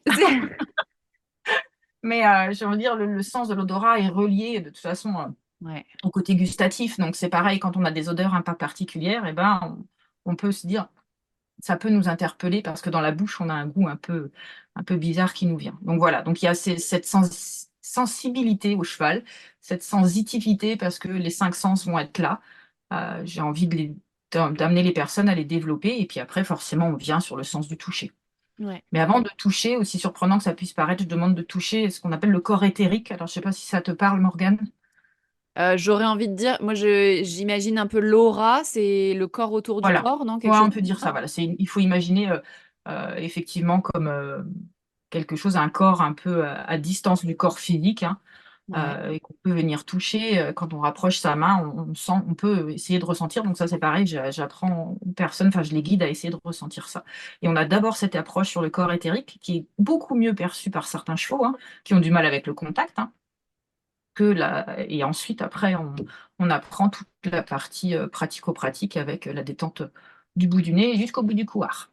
mais j'ai envie de dire le sens de l'odorat est relié de toute façon Ouais. au côté gustatif. Donc c'est pareil quand on a des odeurs un peu particulières, et ben on peut se dire ça peut nous interpeller parce que dans la bouche on a un goût un peu bizarre qui nous vient. Donc voilà, donc il y a cette sensibilité au cheval, cette sensitivité parce que les 5 sens vont être là. J'ai envie d'amener les personnes à les développer et puis après forcément on vient sur le sens du toucher. Ouais. Mais avant de toucher, aussi surprenant que ça puisse paraître, je demande de toucher ce qu'on appelle le corps éthérique. Alors je sais pas si ça te parle, Morgane. J'aurais envie de dire, moi j'imagine un peu l'aura, c'est le corps autour du Voilà. corps, non? Quelque Ouais, chose on peut comme dire ça? ça. Voilà. Il faut imaginer effectivement comme quelque chose, un corps un peu à distance du corps physique, hein, Ouais. et qu'on peut venir toucher. Quand on rapproche sa main, on sent, on peut essayer de ressentir. Donc ça, c'est pareil, j'apprends aux personnes, enfin, je les guide à essayer de ressentir ça. Et on a d'abord cette approche sur le corps éthérique qui est beaucoup mieux perçue par certains chevaux, hein, qui ont du mal avec le contact, hein, et ensuite, après, on apprend toute la partie pratico-pratique avec la détente du bout du nez jusqu'au bout du couloir.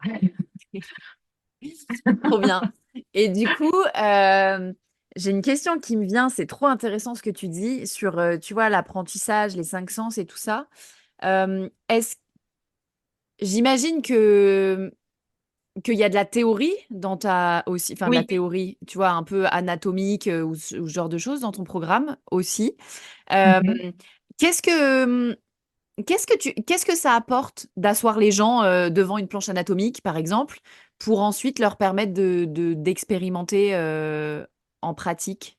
Trop bien. Et du coup, j'ai une question qui me vient, c'est trop intéressant ce que tu dis sur, tu vois, l'apprentissage, les cinq sens et tout ça. Est-ce, j'imagine que qu'il y a de la théorie dans ta aussi, enfin de la Oui. théorie, tu vois, un peu anatomique ou ce genre de choses dans ton programme aussi. Euh, Mhm. qu'est-ce que qu'est-ce que ça apporte d'asseoir les gens devant une planche anatomique, par exemple, pour ensuite leur permettre d'expérimenter en pratique?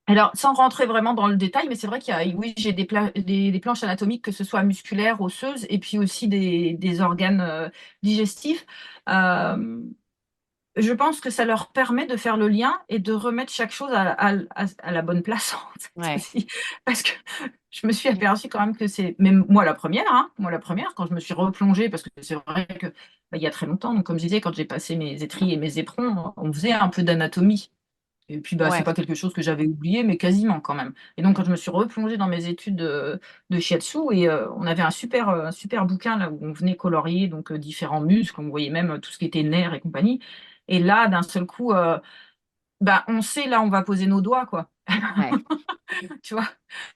Alors, sans rentrer vraiment dans le détail, mais c'est vrai qu'il y a, oui, j'ai des planches anatomiques, que ce soit musculaires, osseuses, et puis aussi des organes digestifs. Euh, je pense que ça leur permet de faire le lien et de remettre chaque chose à la bonne place, en fait, Ouais. aussi. Parce que je me suis aperçue quand même que c'est, même moi la première, hein, moi la première, quand je me suis replongée, parce que c'est vrai que il y a très longtemps, donc comme je disais, quand j'ai passé mes étris et mes éperons, on faisait un peu d'anatomie. Et puis, bah, c'est Ouais. pas quelque chose que j'avais oublié, mais quasiment quand même. Et donc, quand je me suis replongée dans mes études de shiatsu, et on avait un super bouquin là où on venait colorier donc différents muscles, on voyait même tout ce qui était nerfs et compagnie. Et là, d'un seul coup, bah, on sait là, on va poser nos doigts, quoi. Ouais. Tu vois,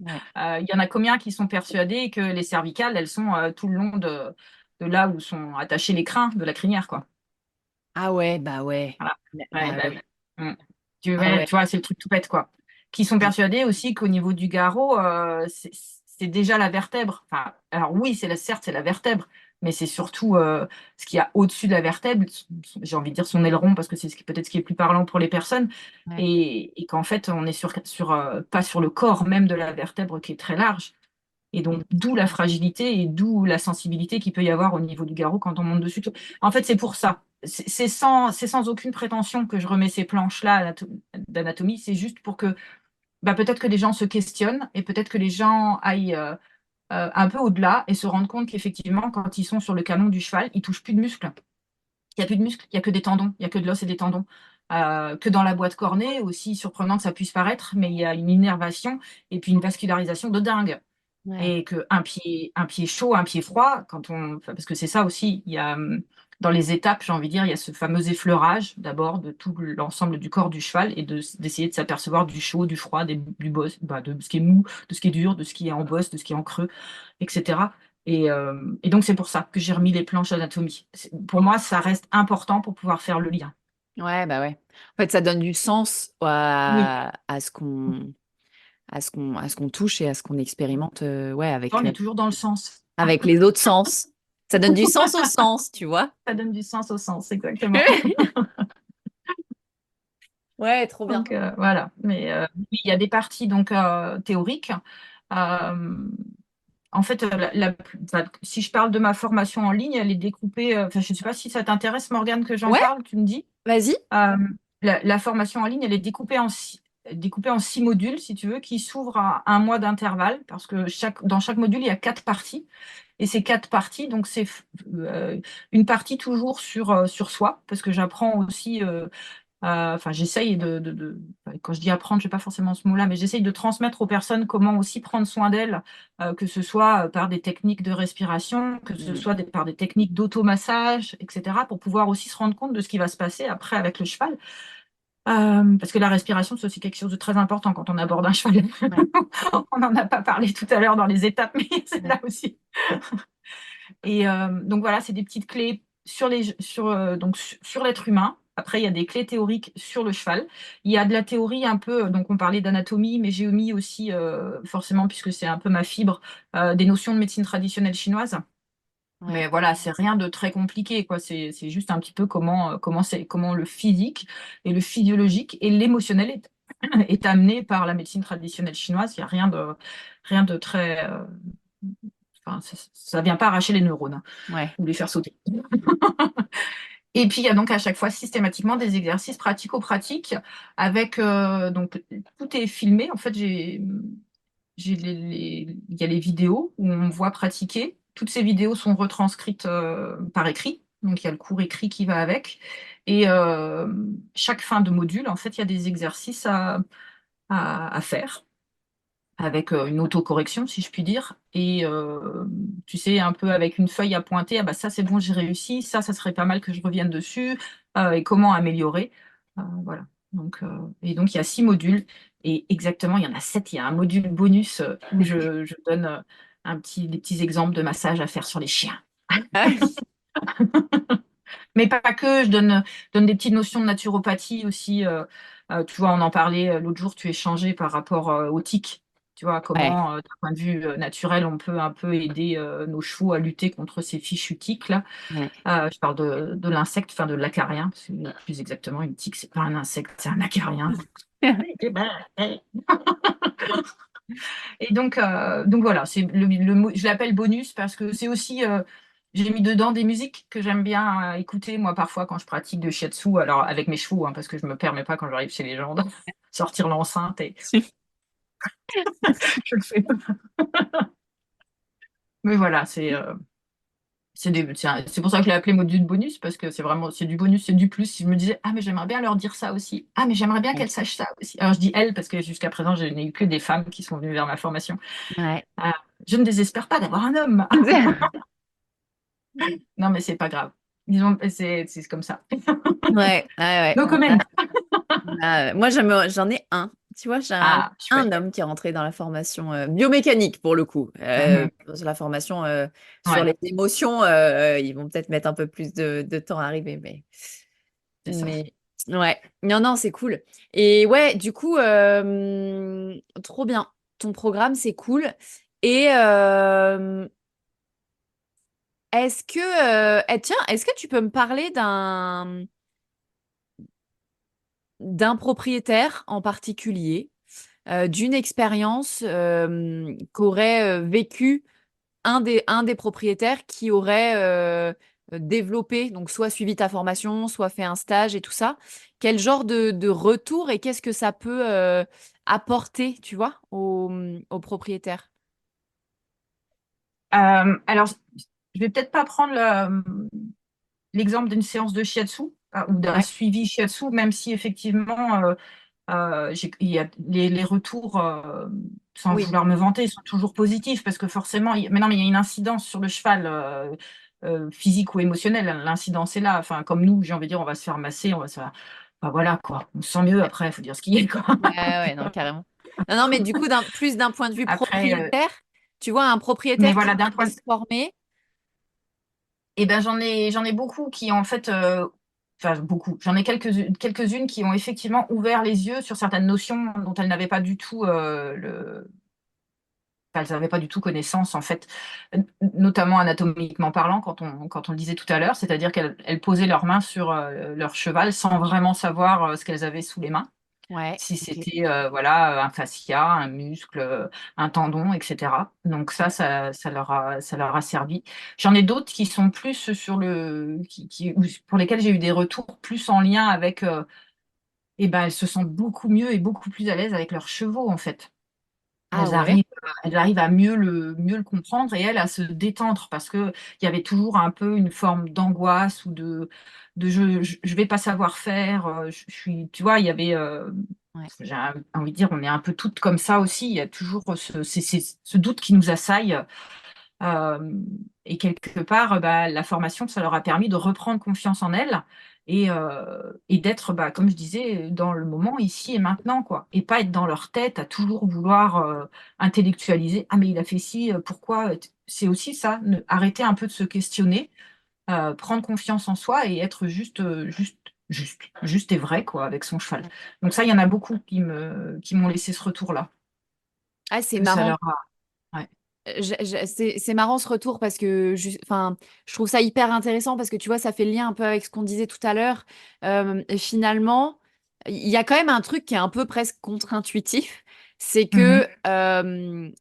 Ouais. il y en a combien qui sont persuadés que les cervicales, elles sont tout le long de là où sont attachés les crins de la crinière, quoi. Ah ouais, bah ouais. Voilà. Ouais, Bah bah oui. oui. Mm. Tu, Ah ouais, ouais. tu vois, c'est le truc tout bête, quoi. Qui sont Mm. persuadés aussi qu'au niveau du garrot, c'est déjà la vertèbre. Enfin, alors oui, certes, c'est la vertèbre, mais c'est surtout ce qu'il y a au-dessus de la vertèbre. J'ai envie de dire son aileron, parce que c'est peut-être ce qui est plus parlant pour les personnes. Ouais. Et qu'en fait, on est pas sur le corps même de la vertèbre qui est très large. Et donc, d'où la fragilité et d'où la sensibilité qu'il peut y avoir au niveau du garrot quand on monte dessus. En fait, c'est pour ça. C'est sans aucune prétention que je remets ces planches-là d'anatomie. C'est juste pour que bah, peut-être que les gens se questionnent et peut-être que les gens aillent un peu au-delà et se rendent compte qu'effectivement, quand ils sont sur le canon du cheval, ils touchent plus de muscles. Il n'y a plus de muscles, il n'y a que des tendons, il n'y a que de l'os et des tendons. Que dans la boîte cornée, aussi surprenant que ça puisse paraître, mais il y a une innervation et puis une vascularisation de dingue. Ouais. Et un pied chaud, un pied froid, parce que c'est ça aussi, il y a dans les étapes, j'ai envie de dire, il y a ce fameux effleurage d'abord de tout l'ensemble du corps du cheval et d'essayer de s'apercevoir du chaud, du froid, du boss, bah, de ce qui est mou, de ce qui est dur, de ce qui est en bosse, de ce qui est en creux, etc. Et donc c'est pour ça que j'ai remis les planches d'anatomie. Pour moi, ça reste important pour pouvoir faire le lien. Ouais, bah ouais. En fait, ça donne du sens Oui, à ce à ce qu'on touche et à ce qu'on expérimente ouais, on est toujours dans le sens. avec les autres sens. Ça donne du sens au sens, tu vois. Ça donne du sens au sens, exactement. Ouais, trop bien. Donc voilà, mais oui, il y a des parties donc théoriques. Euh, En fait, enfin, si je parle de ma formation en ligne, elle est découpée. Enfin, je ne sais pas si ça t'intéresse, Morgane, que j'en Ouais, parle. Tu me dis. vas-y. Euh, la formation en ligne, elle est découpée en 6 modules, si tu veux, qui s'ouvrent à un mois d'intervalle, parce que dans chaque module, il y a 4 parties. Et ces 4 parties, donc c'est une partie toujours sur soi, parce que j'apprends aussi. Enfin, j'essaye quand je dis apprendre, je n'ai pas forcément ce mot-là, mais j'essaye de transmettre aux personnes comment aussi prendre soin d'elles, que ce soit par des techniques de respiration, que ce Mm. soit par des techniques d'automassage, etc., pour pouvoir aussi se rendre compte de ce qui va se passer après avec le cheval. Parce que la respiration, c'est aussi quelque chose de très important quand on aborde un cheval. Ouais, On n'en a pas parlé tout à l'heure dans les étapes, mais c'est ouais, là aussi. Et donc voilà, c'est des petites clés sur l'être humain. Après, il y a des clés théoriques sur le cheval. Il y a de la théorie un peu, donc on parlait d'anatomie, mais j'ai mis aussi, forcément, puisque c'est un peu ma fibre, des notions de médecine traditionnelle chinoise. ouais, Mais voilà, c'est rien de très compliqué, quoi. C'est juste un petit peu comment le physique et le physiologique et l'émotionnel est amené par la médecine traditionnelle chinoise. Il n'y a rien de très. Enfin, ça vient pas arracher les neurones, hein, ouais, ou les faire sauter. Et puis, il y a donc à chaque fois systématiquement des exercices pratico-pratiques avec, donc, tout est filmé. En fait, il y a les vidéos où on voit pratiquer. Toutes ces vidéos sont retranscrites par écrit. Donc, il y a le cours écrit qui va avec. Et chaque fin de module, en fait, il y a des exercices à faire avec une autocorrection, si je puis dire. Et tu sais, un peu avec une feuille à pointer, ah bah ça c'est bon, j'ai réussi, ça serait pas mal que je revienne dessus, et comment améliorer. Voilà. Donc, et donc il y a 6 modules, et exactement, il y en a 7. Il y a un module bonus où je donne des petits exemples de massages à faire sur les chiens. Mais pas que, je donne des petites notions de naturopathie aussi. Tu vois, on en parlait l'autre jour, tu échangeais par rapport aux tiques. Tu vois, Ouais. comment, d'un point de vue naturel, on peut un peu aider nos chevaux à lutter contre ces fichus tiques là. Ouais. Je parle de l'insecte, enfin de l'acarien, parce que plus exactement, une tique, c'est pas un insecte, c'est un acarien. Et donc voilà, je l'appelle bonus parce que c'est aussi, j'ai mis dedans des musiques que j'aime bien écouter, moi, parfois, quand je pratique de shiatsu, alors avec mes chevaux, hein, parce que je me permets pas, quand j'arrive chez les gens, de sortir l'enceinte, et je le fais pas. Mais voilà, c'est pour ça que je l'ai appelé module bonus, parce que c'est du bonus, c'est du plus. Si je me disais, ah, mais j'aimerais bien leur dire ça aussi. Ah, mais j'aimerais bien Ouais. qu'elles sachent ça aussi. Alors, je dis elles, parce que jusqu'à présent, je n'ai eu que des femmes qui sont venues vers ma formation. Ouais. Ah, je ne désespère pas d'avoir un homme. Non, mais c'est pas grave. Disons, c'est comme ça. Ouais, ouais, ouais. No comment. Moi, j'en ai un. Tu vois, j'ai Ah, un chouette. homme qui est rentré dans la formation biomécanique, pour le coup. Mhm. Sur la formation sur Ouais, les émotions, ils vont peut-être mettre un peu plus de temps à arriver, c'est ça. mais ouais. Non, non, c'est cool. Et ouais, du coup, trop bien. Ton programme, c'est cool. Et tiens, est-ce que tu peux me parler d'un propriétaire en particulier, d'une expérience qu'aurait vécu un des propriétaires qui aurait développé, donc soit suivi ta formation, soit fait un stage et tout ça. Quel genre de retour et qu'est-ce que ça peut apporter, tu vois, au propriétaire? Alors, je vais peut-être pas prendre l'exemple d'une séance de shiatsu ou d'un Ouais, suivi shiatsu, même si effectivement, il y a les retours, sans oui, vouloir me vanter, sont toujours positifs, parce que forcément, mais non, mais il y a une incidence sur le cheval, physique ou émotionnelle. L'incidence est là. Enfin, comme nous, j'ai envie de dire, on va se faire masser, on va se faire. Enfin, voilà, quoi. On se sent mieux après, il faut dire ce qu'il y a, quoi. ouais, ouais, non, carrément. Non, non, mais du coup, plus d'un point de vue Après, propriétaire, tu vois, un mais propriétaire qui voilà, d'un veut point. se former. Eh ben, j'en ai beaucoup qui, en fait, enfin, beaucoup. J'en ai quelques-unes qui ont effectivement ouvert les yeux sur certaines notions dont elles n'avaient pas du tout enfin, elles n'avaient pas du tout connaissance, en fait, notamment anatomiquement parlant, quand on le disait tout à l'heure, c'est-à-dire qu'elles posaient leurs mains sur leur cheval sans vraiment savoir ce qu'elles avaient sous les mains. Ouais, Si ok. c'était voilà, un fascia, un muscle, un tendon, etc. Donc ça leur a servi. J'en ai d'autres qui sont plus sur pour lesquels j'ai eu des retours plus en lien avec, et ben, elles se sentent beaucoup mieux et beaucoup plus à l'aise avec leurs chevaux, en fait. Ah Elles ouais? arrivent, elles arrivent à mieux le comprendre, et elles à se détendre, parce que il y avait toujours un peu une forme d'angoisse, ou de je vais pas savoir faire, je suis, tu vois, il y avait, Ouais. j'ai envie de dire, on est un peu toutes comme ça aussi. Il y a toujours ce doute qui nous assaille. euh, et quelque part, bah, la formation, ça leur a permis de reprendre confiance en elles, et d'être, bah, comme je disais, dans le moment, ici et maintenant, quoi. Et pas être dans leur tête à toujours vouloir intellectualiser. Ah, mais il a fait ci, pourquoi? C'est aussi ça, arrêter un peu de se questionner, prendre confiance en soi et être juste et vrai, quoi, avec son cheval. Donc ça, il y en a beaucoup qui m'ont laissé ce retour-là, Ah, c'est que ça marrant. leur a. Ouais. C'est marrant ce retour parce que enfin, je trouve ça hyper intéressant parce que tu vois, ça fait le lien un peu avec ce qu'on disait tout à l'heure. Et finalement, il y a quand même un truc qui est un peu presque contre-intuitif. C'est Mhm. que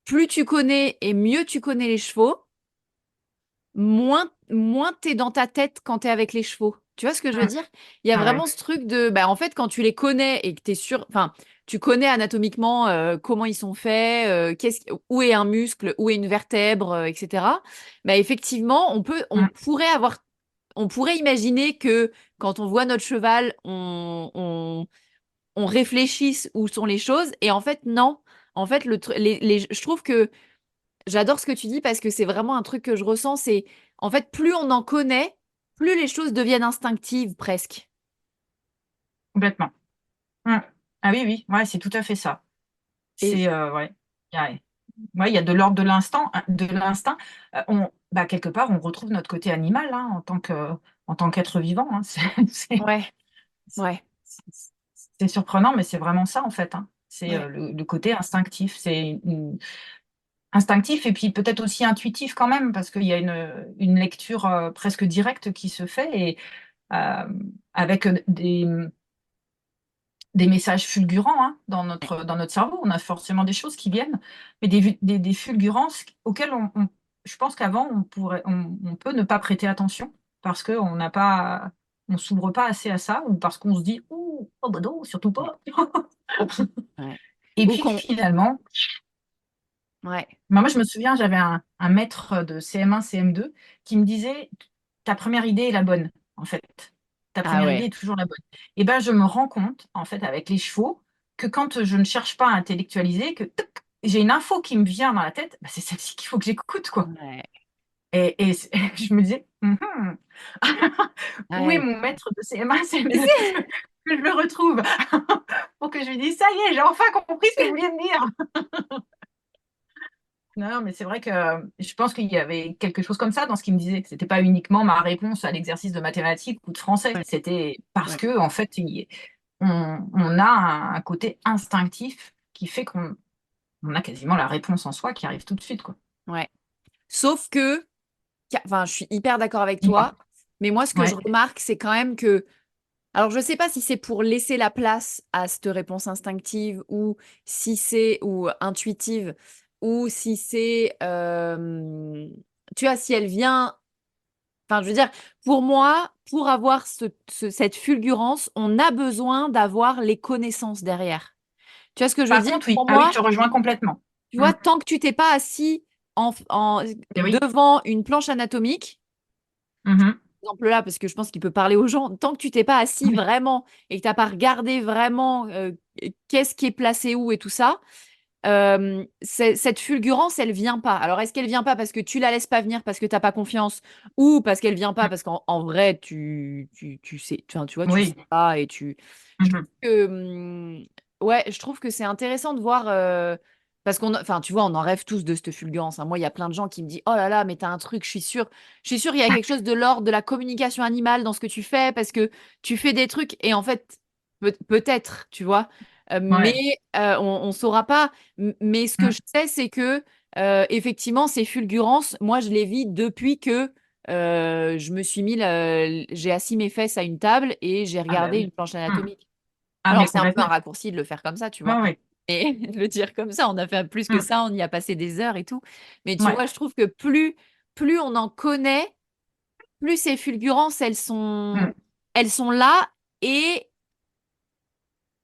plus tu connais et mieux tu connais les chevaux, moins t'es dans ta tête quand t'es avec les chevaux. Tu vois ce que je veux Mm. dire? Il y a Ah ouais. vraiment ce truc de, bah, en fait, quand tu les connais et que t'es sûr, enfin, tu connais anatomiquement comment ils sont faits, où est un muscle, où est une vertèbre, etc. Bah, effectivement, Mm. on pourrait imaginer que quand on voit notre cheval, on réfléchisse où sont les choses. Et en fait, non. En fait, je trouve que j'adore ce que tu dis parce que c'est vraiment un truc que je ressens. C'est en fait, plus on en connaît, plus les choses deviennent instinctives presque. Complètement. Mm. Ah oui, oui, ouais, c'est tout à fait ça. Et C'est, ouais, il y a de l'ordre de l'instant, de l'instinct. Quelque part, on retrouve notre côté animal, hein, en tant qu'être vivant, hein. C'est, ouais, ouais, c'est surprenant, mais c'est vraiment ça, en fait, hein. C'est ouais, le côté instinctif. Instinctif et puis peut-être aussi intuitif quand même, parce qu'il y a une lecture presque directe qui se fait et euh, avec des messages fulgurants, hein, dans notre cerveau. On a forcément des choses qui viennent, mais des fulgurances auxquelles je pense qu'avant, on peut ne pas prêter attention parce qu'on n'a pas, on s'ouvre pas assez à ça ou parce qu'on se dit, ouh, oh bah non, surtout pas. ouais. Et Ou puis qu'on, finalement, ouais. moi, je me souviens, j'avais un maître de CM1, CM2 qui me disait, ta première idée est la bonne, en fait. Ta Ah première idée ouais. est toujours la bonne. Et ben, je me rends compte, en fait, avec les chevaux, que quand je ne cherche pas à intellectualiser, que tac, j'ai une info qui me vient dans la tête, bah, c'est celle-ci qu'il faut que j'écoute, quoi. Ouais. Je me disais, mhm. Où est Ouais. mon maître de CM1, Mais CM2 c'est- que je le retrouve pour que je lui dise, ça y est, j'ai enfin compris ce que vous vouliez me dire. Non, mais c'est vrai que je pense qu'il y avait quelque chose comme ça dans ce qu'il me disait. C'était pas uniquement ma réponse à l'exercice de mathématiques ou de français. Ouais, C'était parce ouais, que, en fait, on a un côté instinctif qui fait qu'on a quasiment la réponse en soi qui arrive tout de suite, quoi. ouais. Sauf que, enfin, je suis hyper d'accord avec Dis-moi. toi, mais moi, ce que je Ouais. remarque, c'est quand même que, alors, je sais pas si c'est pour laisser la place à cette réponse instinctive ou si c'est, ou intuitive, ou si c'est, tu vois, si elle vient, enfin, je veux dire, pour moi, pour avoir cette fulgurance, on a besoin d'avoir les connaissances derrière. Tu vois ce que je veux Par dire? contre, oui. Pour Ah oui, je moi, te rejoins complètement. tu Mm. vois, tant que tu t'es pas assis Eh oui. devant une planche anatomique, Mhm. exemple là, parce que je pense qu'il peut parler aux gens, tant que tu t'es pas assis Oui. vraiment et que tu n'as pas regardé vraiment qu'est-ce qui est placé où et tout ça, cette fulgurance, elle vient pas. Alors, est-ce qu'elle vient pas parce que tu la laisses pas venir parce que tu n'as pas confiance ou parce qu'elle vient pas parce qu'en vrai, tu sais, tu vois, tu sais Oui. pas et tu. Je trouve Mhm. que, ouais, je trouve que c'est intéressant de voir. Parce enfin, tu vois, on en rêve tous de cette fulgurance, hein. Moi, il y a plein de gens qui me disent, oh là là, mais t'as un truc, je suis sûre, il y a quelque chose de l'ordre de la communication animale dans ce que tu fais parce que tu fais des trucs et en fait, peut-être, tu vois. Mais Ouais. on ne saura pas. Mais ce que Mm. je sais, c'est que effectivement, ces fulgurances, moi, je les vis depuis que je me suis j'ai assis mes fesses à une table et j'ai Ah bah regardé une oui. planche Mm. anatomique. Ah Alors, mais c'est un peu un complètement. raccourci de le faire comme ça, tu Ouais, vois. ouais. Et de le dire comme ça, on a fait plus que Mm. ça, on y a passé des heures et tout. Mais tu Ouais. vois, je trouve que plus on en connaît, plus ces fulgurances, Mm. elles sont là et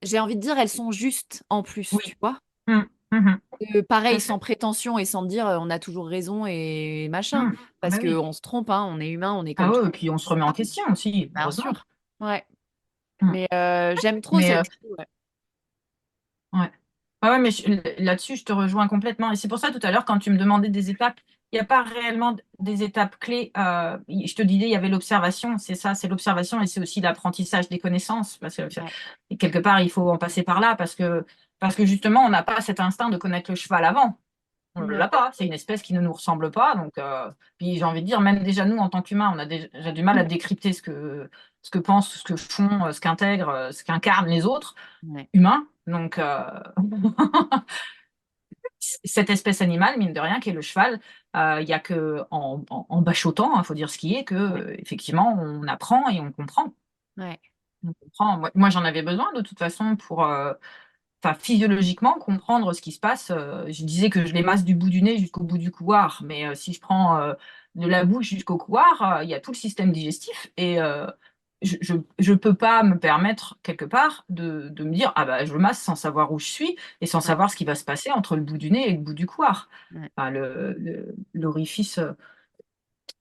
j'ai envie de dire, elles sont justes en plus, tu Oui. vois. Mm. Mhm. Tout Pareil, à sans fait. prétention et sans dire on a toujours raison et machin. Mm. Parce Bah oui. qu'on se trompe, hein, on est humain, on est Ah comme tout ouais, et le puis on se remet en monde. question aussi, Bien heureusement. sûr. Ouais. Mm. Mais j'aime trop Mais cette. Ouais. ouais. Ah ouais, mais là-dessus, je te rejoins complètement. Et c'est pour ça, tout à l'heure, quand tu me demandais des étapes, il n'y a pas réellement des étapes clés. Je te disais, il y avait l'observation, c'est ça, c'est l'observation et c'est aussi l'apprentissage des connaissances. Parce que Ouais. et quelque part, il faut en passer par là parce que justement, on n'a pas cet instinct de connaître le cheval avant. On ne Ouais. l'a pas. C'est une espèce qui ne nous ressemble pas. Donc, puis j'ai envie de dire, même déjà nous, en tant qu'humains, on a déjà du mal à décrypter ce que pensent, ce que font, ce qu'intègrent, ce qu'incarnent les autres Ouais. humains. Donc, cette espèce animale, mine de rien, qui est le cheval, il y a que en bachotant, il faut dire ce qui est, que Ouais. effectivement, on apprend et on comprend. Ouais. On comprend. Moi, j'en avais besoin de toute façon pour, enfin, physiologiquement, comprendre ce qui se passe. Je disais que je les masse du bout du nez jusqu'au bout du couloir, mais si je prends de la bouche jusqu'au couloir, il y a tout le système digestif et je peux pas me permettre quelque part de me dire ah bah je masse sans savoir où je suis et sans Ouais. savoir ce qui va se passer entre le bout du nez et le bout du couloir, Ouais. enfin, l'orifice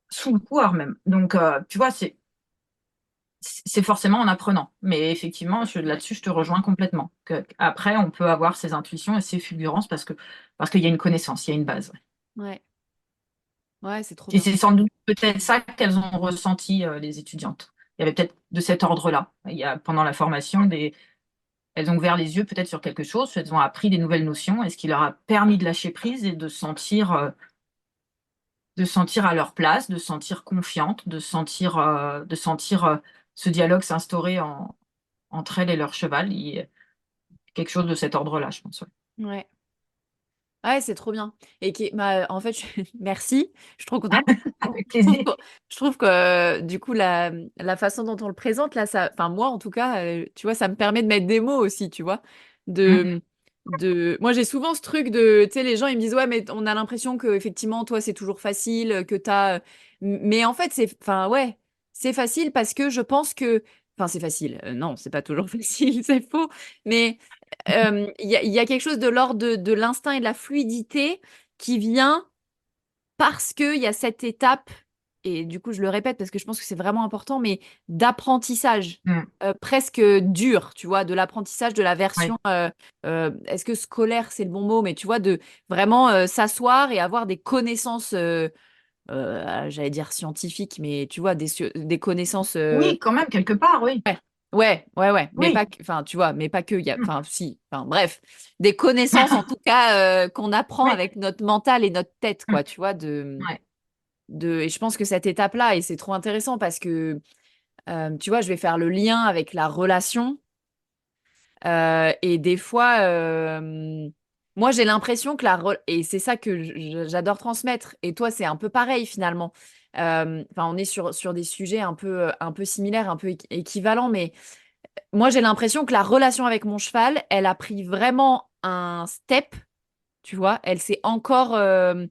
sous le couloir même. Donc tu vois c'est forcément en apprenant. Mais effectivement, là-dessus, je te rejoins complètement. Après, on peut avoir ses intuitions et ses fulgurances parce qu'il y a une connaissance, il y a une base. Ouais, ouais, c'est trop Et bien. c'est sans doute peut-être ça qu'elles ont ressenti, les étudiantes. Il y avait peut-être de cet ordre-là. Pendant la formation, elles ont ouvert les yeux peut-être sur quelque chose, elles ont appris des nouvelles notions, et ce qui leur a permis de lâcher prise et de sentir à leur place, de se sentir confiante, de sentir ce dialogue s'instaurer entre elles et leur cheval. Quelque chose de cet ordre-là, je pense. Ouais. Ouais. Ouais, c'est trop bien. En fait, merci, je suis trop contente. Avec Je trouve plaisir. que, je trouve que, du coup, la façon dont on le présente, là, enfin, moi, en tout cas, tu vois, ça me permet de mettre des mots aussi, tu vois. Mm, De, Moi, j'ai souvent ce truc de, tu sais, les gens, ils me disent, ouais, mais on a l'impression que, effectivement, toi, c'est toujours facile, que t'as. Mais en fait, enfin, ouais, c'est facile parce que je pense que, enfin, c'est facile. Non, c'est pas toujours facile, c'est faux. Mais il y a quelque chose de l'ordre de l'instinct et de la fluidité qui vient parce qu'il y a cette étape, et du coup, je le répète parce que je pense que c'est vraiment important, mais d'apprentissage. mm, Presque dur, tu vois, de l'apprentissage de la ouais. version, est-ce que scolaire, c'est le bon mot, mais tu vois, de vraiment s'asseoir et avoir des connaissances, j'allais dire scientifiques, mais tu vois, des connaissances. Oui, quand même, quelque part, oui. Ouais, mais Oui. pas que, enfin, tu vois, mais pas que, Mm, enfin, si, enfin, bref, des connaissances en tout cas qu'on apprend oui. avec notre mental et notre tête, Mm, quoi, tu vois, ouais. et je pense que cette étape-là, et c'est trop intéressant parce que, tu vois, je vais faire le lien avec la relation, et des fois, moi, j'ai l'impression que et c'est ça que j'adore transmettre, et toi, c'est un peu pareil finalement. Enfin, on est sur des sujets un peu similaires, un peu équivalents, mais moi, j'ai l'impression que la relation avec mon cheval, elle a pris vraiment un step, tu vois. Elle s'est encore, euh,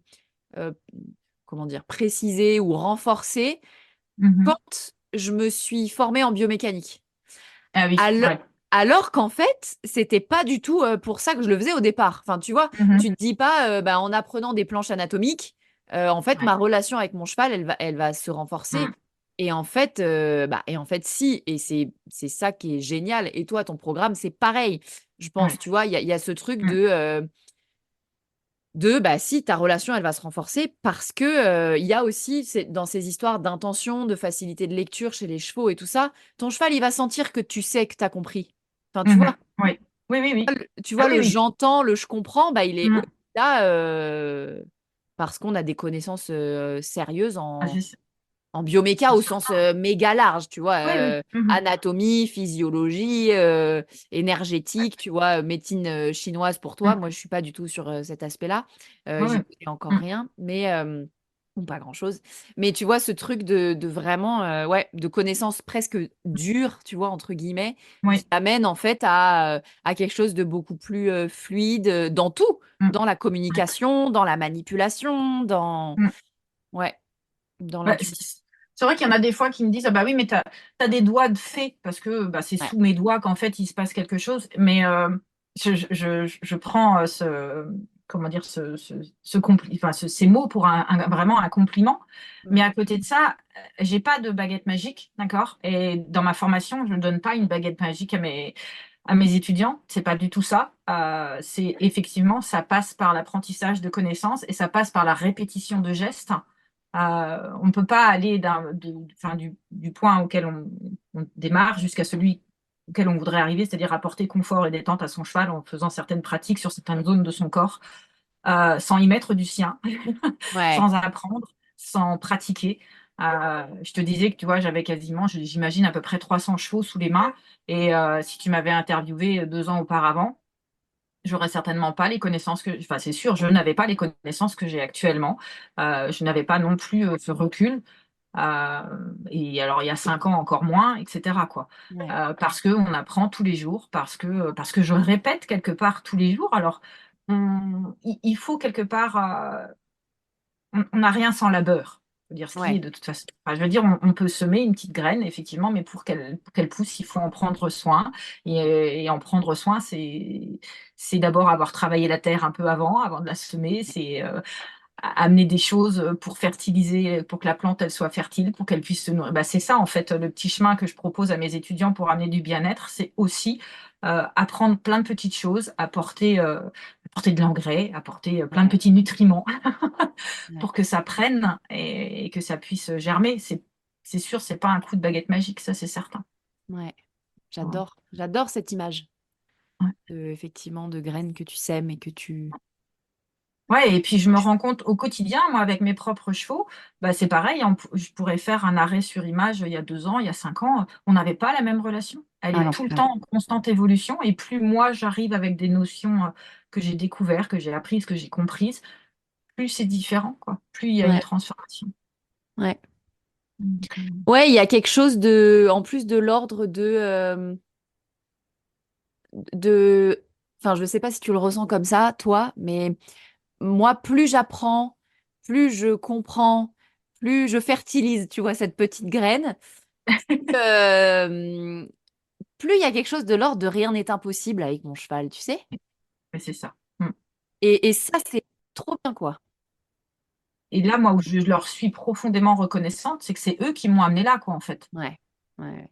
comment dire, précisée ou renforcée Mhm. quand je me suis formée en biomécanique. Ah oui, Alors, ouais. alors qu'en fait, c'était pas du tout pour ça que je le faisais au départ. Enfin, tu vois, tu Mhm. te dis pas, bah, en apprenant des planches anatomiques, en fait, Ouais. ma relation avec mon cheval, elle va se renforcer. Mm, Et en fait, si, et c'est ça qui est génial. Et toi, ton programme, c'est pareil. Je pense, ouais. tu vois, il y a ce truc Mm, bah si, ta relation, elle va se renforcer parce que il y a aussi, dans ces histoires d'intention, de facilité de lecture chez les chevaux et tout ça, ton cheval, il va sentir que tu sais que tu as compris. Enfin, tu vois, mhm. Oui. Oui, oui, oui. tu Ah vois, oui, le oui. j'entends, le je comprends, bah, il est aussi Mm. là parce qu'on a des connaissances sérieuses Ah, en bioméca c'est au sens certain. méga large, tu vois, Oui, oui. Mhm. anatomie, physiologie, énergétique, tu vois, médecine chinoise pour toi. Mm. Moi, je suis pas du tout sur cet aspect-là. Oui, J'y oui. connais encore Mm. rien, mais ou pas grand-chose. Mais tu vois, ce truc de vraiment, ouais, de connaissances presque dures, tu vois, entre guillemets, qui Oui. amène en fait à quelque chose de beaucoup plus fluide dans tout, Mm. dans la Ouais. communication, dans la manipulation, Mm. ouais, dans Bah, l'intuition. c'est vrai qu'il y en a des fois qui me disent, ah bah oui, mais t'as des doigts de fée, parce que bah, c'est Ouais. sous mes doigts qu'en fait il se passe quelque chose. Mais je prends comment dire, enfin, ces mots pour vraiment un compliment. Mais Mm. à côté de ça, j'ai pas de baguette magique, d'accord? Et dans ma formation, je ne donne pas une baguette magique à mes étudiants. C'est pas du tout ça. C'est effectivement, ça passe par l'apprentissage de connaissances et ça passe par la répétition de gestes. On ne peut pas aller enfin, du point auquel on démarre jusqu'à celui auquel on voudrait arriver, c'est-à-dire apporter confort et détente à son cheval en faisant certaines pratiques sur certaines zones de son corps, sans y mettre du sien, Ouais. sans apprendre, sans pratiquer. Je te disais que tu vois, j'avais quasiment, j'imagine, à peu près 300 chevaux sous les mains. Et si tu m'avais interviewé 2 ans auparavant, j'aurais certainement pas les connaissances enfin, c'est sûr, je n'avais pas les connaissances que j'ai actuellement. Je n'avais pas non plus ce recul. Euh, et alors, il y a 5 ans, encore moins, etc., quoi. Ouais. Parce qu'on apprend tous les jours, parce que je répète quelque part tous les jours. Alors, il faut quelque part, on n'a rien sans labeur. Faut dire ce qui est Ouais. de toute façon. Enfin, je veux dire, on peut semer une petite graine, effectivement, mais pour qu'elle pousse, il faut en prendre soin. Et en prendre soin, c'est d'abord avoir travaillé la terre un peu avant de la semer. C'est amener des choses pour fertiliser, pour que la plante elle soit fertile, pour qu'elle puisse se nourrir. Bah, c'est ça en fait le petit chemin que je propose à mes étudiants pour amener du bien-être, c'est aussi apprendre plein de petites choses, apporter de l'engrais, apporter plein de Ouais, petits nutriments ouais, pour que ça prenne et que ça puisse germer. C'est sûr, c'est pas un coup de baguette magique, ça c'est certain. ouais. Voilà. J'adore cette image Ouais. effectivement de graines que tu sèmes et que tu. Ouais, et puis je me rends compte au quotidien, moi, avec mes propres chevaux, bah, c'est pareil, je pourrais faire un arrêt sur image il y a 2 ans, il y a 5 ans, on n'avait pas la même relation. Elle Ah est non, tout le ouais. temps en constante évolution et plus moi j'arrive avec des notions que j'ai découvertes, que j'ai apprises, que j'ai comprises, plus c'est différent, quoi. Plus il y a une Ouais, transformation. ouais. Donc, Ouais, il y a quelque chose de, en plus de l'ordre de, enfin, je sais pas si tu le ressens comme ça, toi, mais moi, plus j'apprends, plus je comprends, plus je fertilise, tu vois, cette petite graine, euh, plus il y a quelque chose de l'ordre de rien n'est impossible avec mon cheval, tu sais. mais c'est ça. Et ça, c'est trop bien, quoi. Et là, moi, où je leur suis profondément reconnaissante, c'est que c'est eux qui m'ont amenée là, quoi, en fait. Ouais, ouais,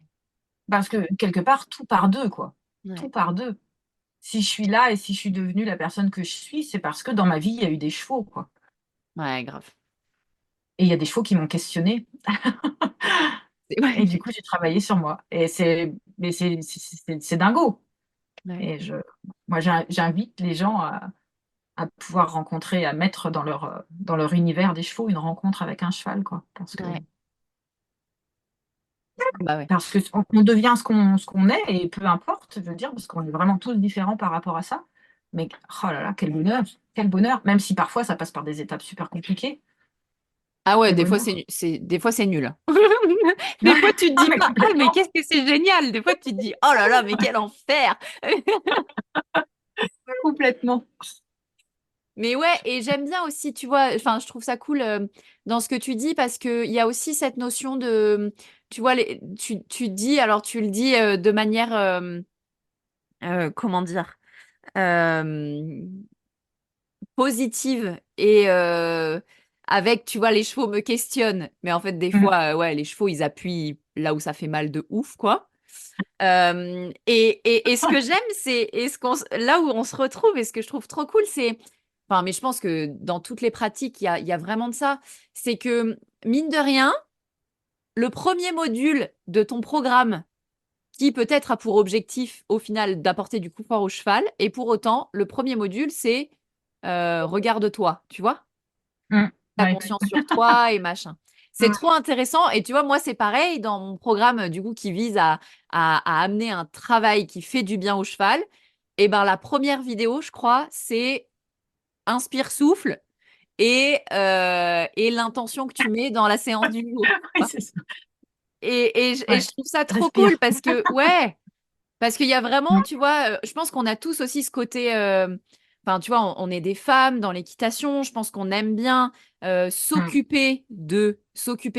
Parce que quelque part, tout part d'eux, quoi. Tout ouais, part d'eux. Si je suis là et si je suis devenue la personne que je suis, c'est parce que dans ma vie, il y a eu des chevaux, quoi. ouais, grave. Et il y a des chevaux qui m'ont questionnée Ouais, et du coup, j'ai travaillé sur moi et c'est dingo ouais, et moi, j'invite les gens à pouvoir rencontrer, à mettre dans leur univers des chevaux, une rencontre avec un cheval, quoi. ouais. Bah ouais. Parce qu'on devient ce qu'on est et peu importe, je veux dire, parce qu'on est vraiment tous différents par rapport à ça. Mais oh là là, quel bonheur, même si parfois ça passe par des étapes super compliquées. Ah ouais, Quel des fois bonheur. des fois c'est nul. Des fois tu te Ah dis mais pas, ah mais complètement, qu'est-ce que c'est génial. Des fois tu te dis, oh là là, mais quel enfer. complètement. Mais ouais, et j'aime bien aussi, tu vois, enfin, je trouve ça cool dans ce que tu dis parce qu'il y a aussi cette notion de, tu vois, tu dis, alors tu le dis de manière, comment dire, euh, positive et avec, tu vois, les chevaux me questionnent. Mais en fait, des Mmh. fois, ouais, les chevaux, ils appuient là où ça fait mal de ouf, quoi. Et ce que j'aime, c'est et là où on se retrouve et ce que je trouve trop cool, c'est, enfin, mais je pense que dans toutes les pratiques, il y a vraiment de ça. C'est que, mine de rien, le premier module de ton programme, qui peut-être a pour objectif, au final, d'apporter du confort au cheval, et pour autant, le premier module, c'est regarde-toi, tu vois? Mmh. Ta Ouais. conscience sur toi et machin. C'est Mmh. trop intéressant. Et tu vois, moi, c'est pareil dans mon programme, du coup, qui vise à amener un travail qui fait du bien au cheval. Et ben, la première vidéo, je crois, c'est inspire, souffle et l'intention que tu mets dans la séance du jour. Oui, c'est ça. Et Ouais. je trouve ça trop cool Respire. parce que, ouais, parce qu'il y a vraiment, Mmh. tu vois, je pense qu'on a tous aussi ce côté, enfin, tu vois, on est des femmes dans l'équitation, je pense qu'on aime bien Mmh. s'occuper de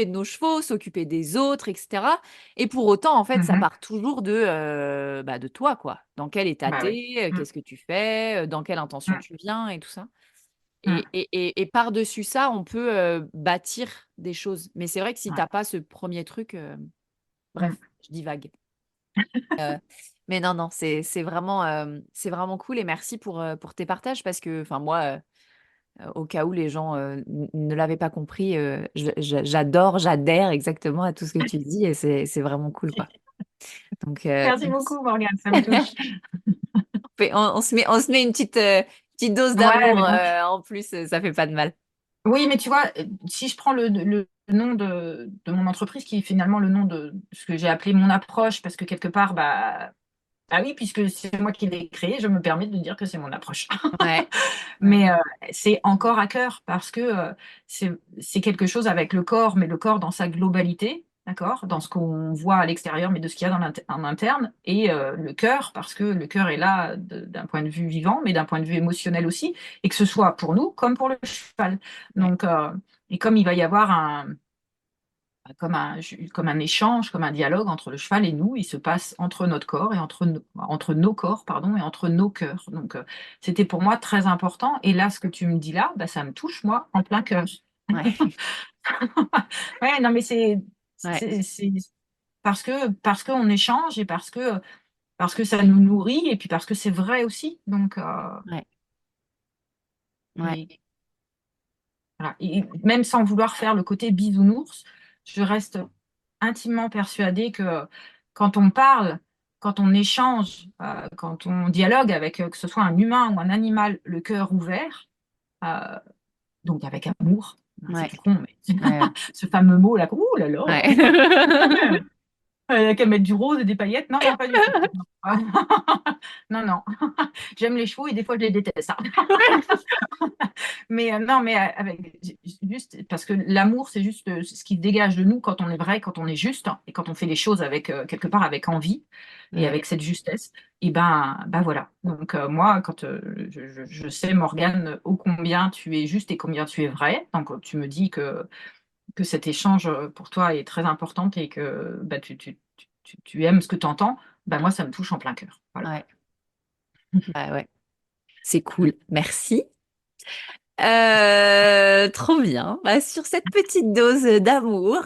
nos chevaux, s'occuper des autres, etc. Et pour autant, en fait, Mmh ça mh. part toujours bah, de toi, quoi. Dans quel état Bah, oui. t'es, Mmh. qu'est-ce que tu fais, dans quelle intention Mmh. tu viens et tout ça. Mmh. Et par-dessus ça, on peut bâtir des choses. Mais c'est vrai que si Ouais. t'as pas ce premier truc, Mmh. bref, je divague. Euh, mais non, non, c'est vraiment cool et merci pour tes partages parce que, enfin, moi, au cas où les gens ne l'avaient pas compris, j'adhère exactement à tout ce que tu dis et c'est vraiment cool, quoi. Donc, Merci merci. beaucoup Morgane, ça me touche. On se met une petite dose Ouais, d'amour mais bon. en plus, ça fait pas de mal. Oui, mais tu vois, si je prends le nom de mon entreprise qui est finalement le nom de ce que j'ai appelé mon approche parce que quelque part, bah oui, puisque c'est moi qui l'ai créé, je me permets de dire que c'est mon approche. Ouais, ouais, Mais c'est encore à cœur parce que c'est quelque chose avec le corps, mais le corps dans sa globalité, d'accord, dans ce qu'on voit à l'extérieur, mais de ce qu'il y a en interne, et le cœur, parce que le cœur est là d'un point de vue vivant, mais d'un point de vue émotionnel aussi, et que ce soit pour nous comme pour le cheval. ouais, Donc, et comme il va y avoir comme un échange, comme un dialogue entre le cheval et nous. Il se passe entre notre corps et entre nos corps, pardon, et entre nos cœurs. Donc, c'était pour moi très important. Et là, ce que tu me dis là, bah, ça me touche, moi, en plein cœur. Ouais, Ouais, non, mais ouais, c'est parce qu'on échange et parce que ça nous nourrit et puis parce que c'est vrai aussi. Donc, ouais, ouais, et, voilà. Et même sans vouloir faire le côté bisounours, je reste intimement persuadée que quand on parle, quand on échange, quand on dialogue avec que ce soit un humain ou un animal, le cœur ouvert, euh, donc avec amour, hein, c'est ouais, tout con, mais ouais, ce fameux mot là, ouh là là, ouais. qu'à mettre du rose et des paillettes, non, non, pas du tout. Non, non, j'aime les chevaux et des fois je les déteste, hein. Mais non, mais avec, juste parce que l'amour, c'est juste ce qui dégage de nous quand on est vrai, quand on est juste et quand on fait les choses avec quelque part avec envie et Ouais, avec cette justesse. Et ben voilà. Donc moi, quand je sais, Morgane, ô combien tu es juste et combien tu es vrai. Donc tu me dis que cet échange pour toi est très important et que bah, tu aimes ce que tu entends. Bah, moi, ça me touche en plein cœur. Voilà. ouais, ouais, ouais. C'est cool. Merci. Trop bien. Bah, sur cette petite dose d'amour,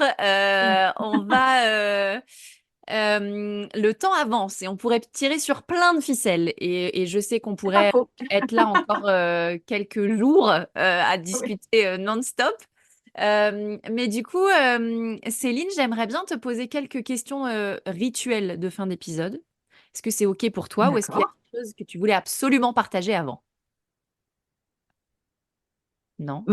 le temps avance et on pourrait tirer sur plein de ficelles. Et je sais qu'on C'est pas pourrait faux. être là encore quelques jours à Oui. discuter non-stop. Mais du coup, Céline, j'aimerais bien te poser quelques questions rituelles de fin d'épisode. Est-ce que c'est OK pour toi ou est-ce qu'il y a D'accord. quelque chose que tu voulais absolument partager avant? Non?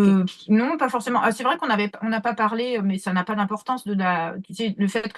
Non, pas forcément. Ah, c'est vrai on n'a pas parlé, mais ça n'a pas d'importance tu sais, le fait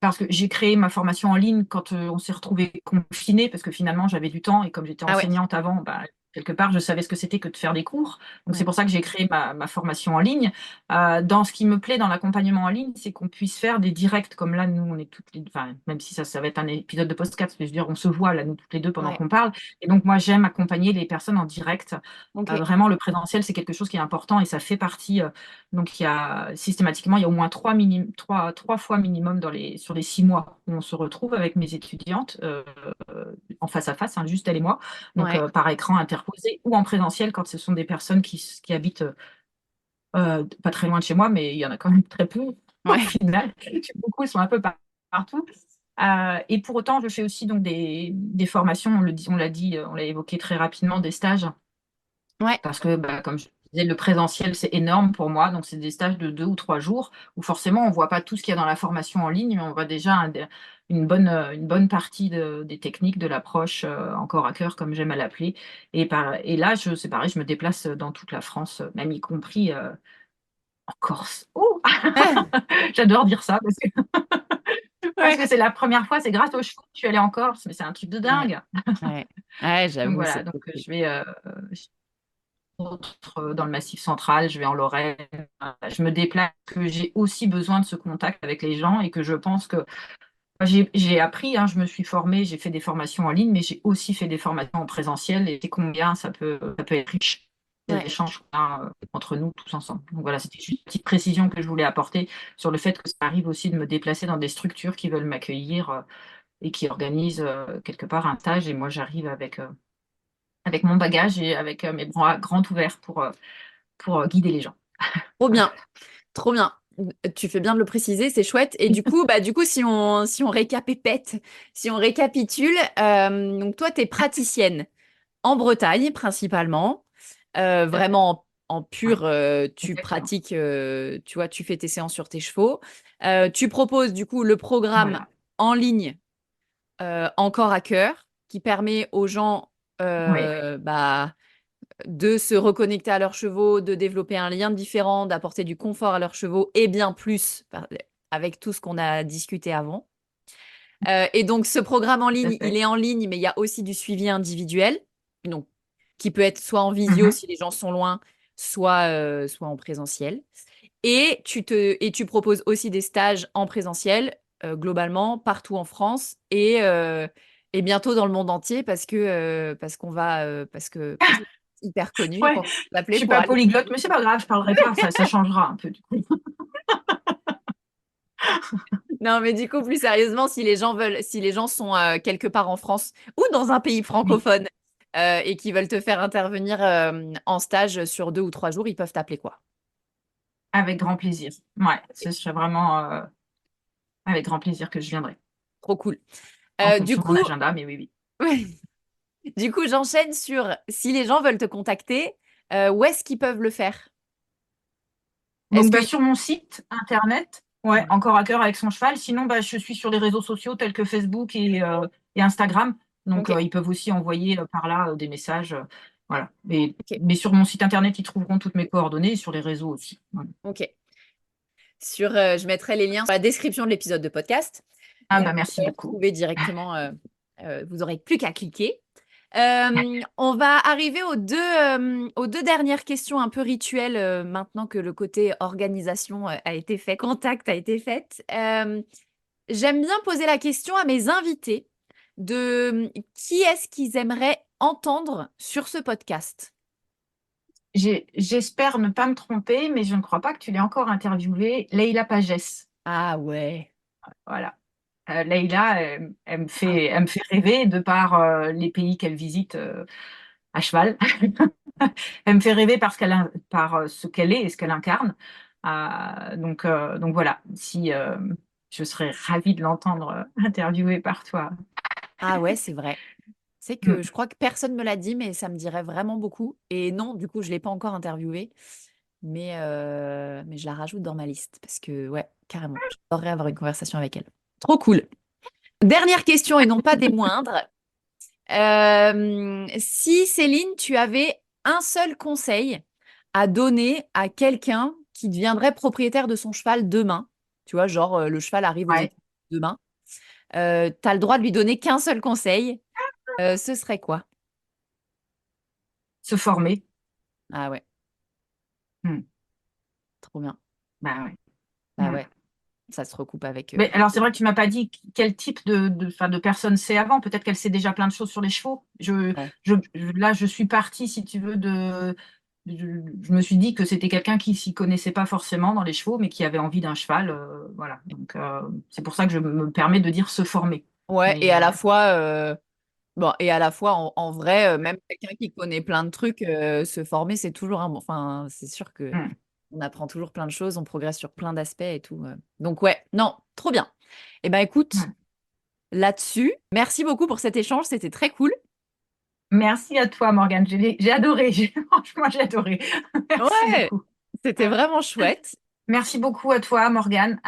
parce que j'ai créé ma formation en ligne quand on s'est retrouvés confinés, parce que finalement j'avais du temps et comme j'étais Ah ouais. enseignante avant, bah, quelque part je savais ce que c'était que de faire des cours. Donc c'est Ouais. pour ça que j'ai créé ma formation en ligne. Dans ce qui me plaît dans l'accompagnement en ligne, c'est qu'on puisse faire des directs comme là, nous on est toutes les, enfin, même si ça va être un épisode de podcast, mais je veux dire, on se voit là, nous toutes les deux pendant Ouais. qu'on parle. Et donc moi j'aime accompagner les personnes en direct. OK. Vraiment, le présentiel, c'est quelque chose qui est important et ça fait partie. Donc, systématiquement, il y a au moins trois fois minimum sur les 6 mois où on se retrouve avec mes étudiantes en face à face, hein, juste elle et moi, donc Ouais. par écran interposé ou en présentiel quand ce sont des personnes qui habitent pas très loin de chez moi, mais il y en a quand même très peu au Ouais. final. Beaucoup sont un peu partout. Et pour autant, je fais aussi donc des formations, on l'a dit, on l'a évoqué très rapidement, des stages Ouais. parce que, bah, comme je disais, le présentiel, c'est énorme pour moi. Donc, c'est des stages de 2 ou 3 jours où forcément, on ne voit pas tout ce qu'il y a dans la formation en ligne, mais on voit déjà une bonne partie des techniques, de l'approche encore à cœur, comme j'aime à l'appeler. Et là, c'est pareil, je me déplace dans toute la France, même y compris en Corse. Oh. J'adore dire ça parce Ouais. que c'est la première fois, c'est grâce aux chevaux que je suis allée en Corse, mais c'est un truc de Ouais. dingue. Ouais. Ouais, Donc j'avoue, c'est voilà, donc trop cool. je vais dans le Massif central, je vais en Lorraine. Je me déplace, que j'ai aussi besoin de ce contact avec les gens et que je pense que j'ai appris, hein, je me suis formée, j'ai fait des formations en ligne, mais j'ai aussi fait des formations en présentiel et c'est combien ça peut être riche, les Ouais. échanges qu'on a, entre nous tous ensemble. Donc voilà, c'était juste une petite précision que je voulais apporter sur le fait que ça arrive aussi de me déplacer dans des structures qui veulent m'accueillir et qui organisent quelque part un stage et moi j'arrive avec mon bagage et avec mes bras grands ouverts pour guider les gens. Trop Voilà. bien. Trop bien. Tu fais bien de le préciser, c'est chouette. Et du coup, si on récapépète, si on récapitule, donc toi, tu es praticienne en Bretagne principalement, Tout à fait. vraiment en Ouais, pur, tu exactement. pratiques, tu vois, tu fais tes séances sur tes chevaux. Tu proposes du coup le programme Voilà. en ligne encore à cœur, qui permet aux gens Oui. bah, de se reconnecter à leurs chevaux, de développer un lien différent, d'apporter du confort à leurs chevaux et bien plus avec tout ce qu'on a discuté avant. Et donc, ce programme en Tout à ligne, il fait. est en ligne, mais il y a aussi du suivi individuel, donc, qui peut être soit en visio Mhm. si les gens sont loin, soit en présentiel. Et tu proposes aussi des stages en présentiel, globalement, partout en France et bientôt dans le monde entier parce que c'est hyper connu et Ouais, qu'on va je t'appeler suis pour pas aller. polyglotte, mais c'est pas grave, je parlerai pas, ça changera un peu du coup. Non, mais du coup, plus sérieusement, si les gens sont quelque part en France ou dans un pays Oui, francophone et qui veulent te faire intervenir en stage sur 2 ou 3 jours, ils peuvent t'appeler quoi? avec grand plaisir. Ouais, ce serait vraiment avec grand plaisir que je viendrai, Trop cool. en Du fonction de mon coup, agenda, mais oui, oui. ouais. Du coup, j'enchaîne sur si les gens veulent te contacter, où est-ce qu'ils peuvent le faire? Est-ce Donc, que... bah, sur mon site internet, ouais, Ouais. encore à cœur avec son cheval. Sinon, bah, je suis sur les réseaux sociaux tels que Facebook et Instagram. Donc, Ok, ils peuvent aussi envoyer par là des messages. Voilà. ok, Mais sur mon site internet, ils trouveront toutes mes coordonnées et sur les réseaux aussi. Voilà. ok. Je mettrai les liens dans la description de l'épisode de podcast. Ah, Donc, bah, vous merci pouvez beaucoup. retrouver directement. Vous n'aurez plus qu'à cliquer. On va arriver aux deux dernières questions un peu rituelles maintenant que le côté organisation a été fait, contact a été fait. J'aime bien poser la question à mes invités de qui est-ce qu'ils aimeraient entendre sur ce podcast. J'espère ne pas me tromper, mais je ne crois pas que tu l'aies encore interviewée, Leïla Pagès. Ah ouais. Voilà. Leïla, elle me fait rêver de par les pays qu'elle visite à cheval. Elle me fait rêver par ce qu'elle est et ce qu'elle incarne. Donc voilà, si je serais ravie de l'entendre interviewée par toi. Ah ouais, c'est vrai. C'est que Mm. je crois que personne me l'a dit, mais ça me dirait vraiment beaucoup. Et non, du coup, je ne l'ai pas encore interviewée, mais je la rajoute dans ma liste parce que, ouais, carrément, j'adorerais avoir une conversation avec elle. Trop cool. Dernière question et non pas des moindres. Si Céline, tu avais un seul conseil à donner à quelqu'un qui deviendrait propriétaire de son cheval demain, tu vois, genre le cheval arrive aux Ouais, études demain, tu as le droit de lui donner qu'un seul conseil, ce serait quoi? se former. Ah ouais, Mm. trop bien. Bah ouais. Bah Mm. ouais, ça se recoupe avec... Mais alors, c'est vrai que tu m'as pas dit quel type enfin, de personne c'est avant. Peut-être qu'elle sait déjà plein de choses sur les chevaux. ouais. Là, je suis partie, si tu veux, je me suis dit que c'était quelqu'un qui s'y connaissait pas forcément dans les chevaux, mais qui avait envie d'un cheval. Voilà. Donc, c'est pour ça que je me permets de dire se former. Ouais, Mais et à la fois, bon, et à la fois en vrai, même quelqu'un qui connaît plein de trucs, se former, c'est toujours un bon. Enfin, c'est sûr que hmm, on apprend toujours plein de choses, on progresse sur plein d'aspects et tout. Donc ouais, non, trop bien. Eh ben écoute, hmm. là-dessus, merci beaucoup pour cet échange, c'était très cool. Merci à toi, Morgane. J'ai adoré. Franchement, j'ai adoré. Merci Ouais, beaucoup. c'était vraiment chouette. Merci beaucoup à toi, Morgane.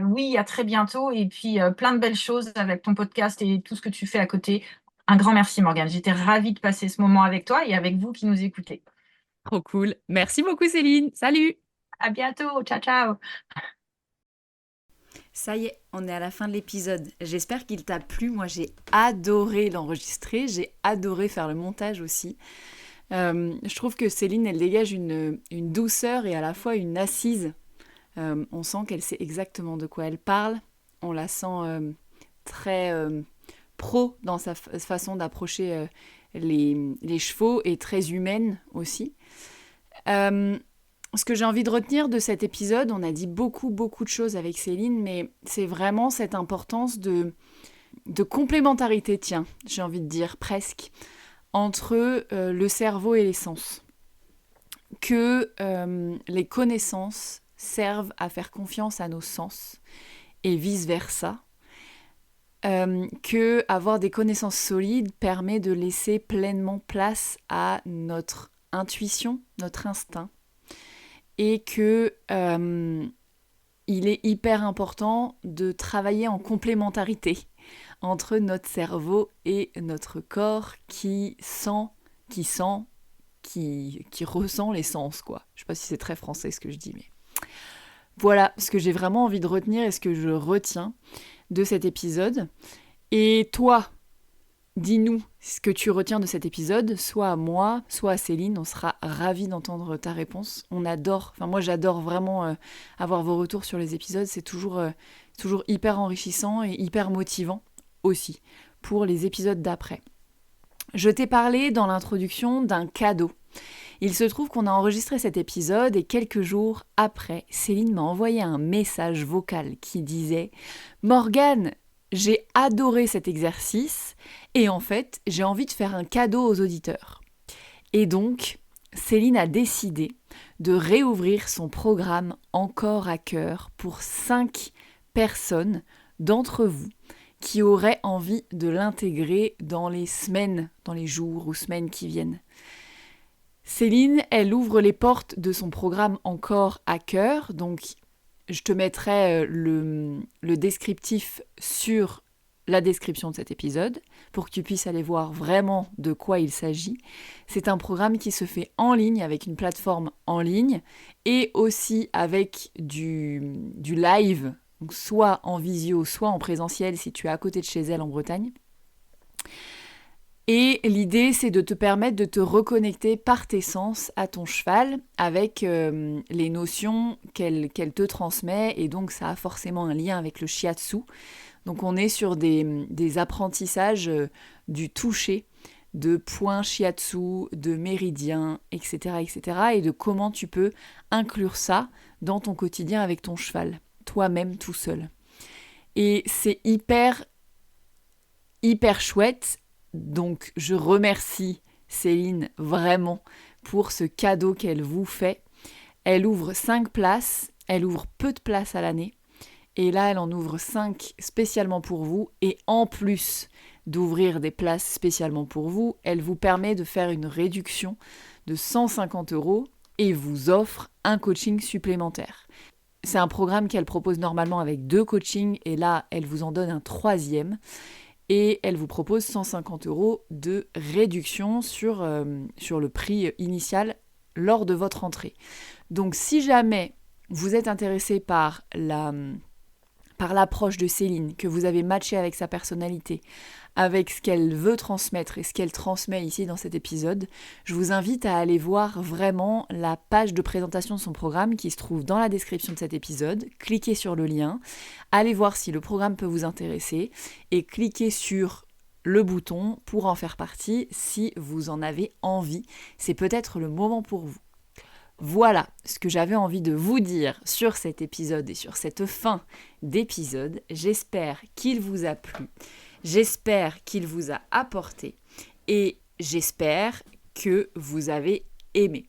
Oui, à très bientôt. Et puis, plein de belles choses avec ton podcast et tout ce que tu fais à côté. Un grand merci, Morgane. J'étais ravie de passer ce moment avec toi et avec vous qui nous écoutez. Trop cool. Merci beaucoup, Céline. Salut. À bientôt. Ciao, ciao. Ça y est, on est à la fin de l'épisode. J'espère qu'il t'a plu. Moi, j'ai adoré l'enregistrer. J'ai adoré faire le montage aussi. Je trouve que Céline, elle dégage une douceur et à la fois une assise. On sent qu'elle sait exactement de quoi elle parle. On la sent très pro dans sa façon d'approcher les chevaux et très humaine aussi. Ce que j'ai envie de retenir de cet épisode, on a dit beaucoup, beaucoup de choses avec Céline, mais c'est vraiment cette importance de complémentarité, tiens, j'ai envie de dire presque, entre le cerveau et les sens. Que les connaissances servent à faire confiance à nos sens et vice-versa. Que avoir des connaissances solides permet de laisser pleinement place à notre intuition, notre instinct, et que il est hyper important de travailler en complémentarité entre notre cerveau et notre corps qui ressent les sens, quoi. Je sais pas si c'est très français ce que je dis, mais voilà ce que j'ai vraiment envie de retenir et ce que je retiens de cet épisode. Et toi, dis-nous ce que tu retiens de cet épisode, soit à moi, soit à Céline. On sera ravis d'entendre ta réponse. On adore, enfin moi j'adore vraiment avoir vos retours sur les épisodes. C'est toujours hyper enrichissant et hyper motivant aussi pour les épisodes d'après. Je t'ai parlé dans l'introduction d'un cadeau. Il se trouve qu'on a enregistré cet épisode et quelques jours après, Céline m'a envoyé un message vocal qui disait « Morgane, j'ai adoré cet exercice et en fait, j'ai envie de faire un cadeau aux auditeurs. » Et donc, Céline a décidé de réouvrir son programme Encore à cœur pour 5 personnes d'entre vous qui auraient envie de l'intégrer dans les jours ou semaines qui viennent. Céline, elle ouvre les portes de son programme Encore à cœur, donc je te mettrai le descriptif sur la description de cet épisode pour que tu puisses aller voir vraiment de quoi il s'agit. C'est un programme qui se fait en ligne avec une plateforme en ligne et aussi avec du live, donc soit en visio, soit en présentiel si tu es à côté de chez elle en Bretagne. Et l'idée, c'est de te permettre de te reconnecter par tes sens à ton cheval avec les notions qu'elle te transmet. Et donc, ça a forcément un lien avec le shiatsu. Donc, on est sur des apprentissages du toucher, de points shiatsu, de méridiens, etc., etc. Et de comment tu peux inclure ça dans ton quotidien avec ton cheval, toi-même tout seul. Et c'est hyper chouette. Donc, je remercie Céline vraiment pour ce cadeau qu'elle vous fait. Elle ouvre 5 places, elle ouvre peu de places à l'année. Et là, elle en ouvre 5 spécialement pour vous. Et en plus d'ouvrir des places spécialement pour vous, elle vous permet de faire une réduction de 150 € et vous offre un coaching supplémentaire. C'est un programme qu'elle propose normalement avec 2 coachings et là, elle vous en donne un 3e. Et elle vous propose 150 € de réduction sur le prix initial lors de votre entrée. Donc si jamais vous êtes intéressé par l'approche de Céline, que vous avez matché avec sa personnalité, avec ce qu'elle veut transmettre et ce qu'elle transmet ici dans cet épisode, je vous invite à aller voir vraiment la page de présentation de son programme qui se trouve dans la description de cet épisode. Cliquez sur le lien, allez voir si le programme peut vous intéresser et cliquez sur le bouton pour en faire partie si vous en avez envie. C'est peut-être le moment pour vous. Voilà ce que j'avais envie de vous dire sur cet épisode et sur cette fin d'épisode. J'espère qu'il vous a plu. J'espère qu'il vous a apporté et j'espère que vous avez aimé.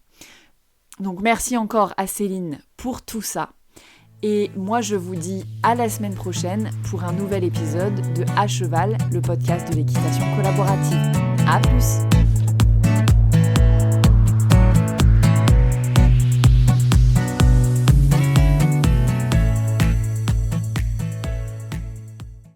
Donc merci encore à Céline pour tout ça. Et moi je vous dis à la semaine prochaine pour un nouvel épisode de À Cheval, le podcast de l'équitation collaborative. À plus!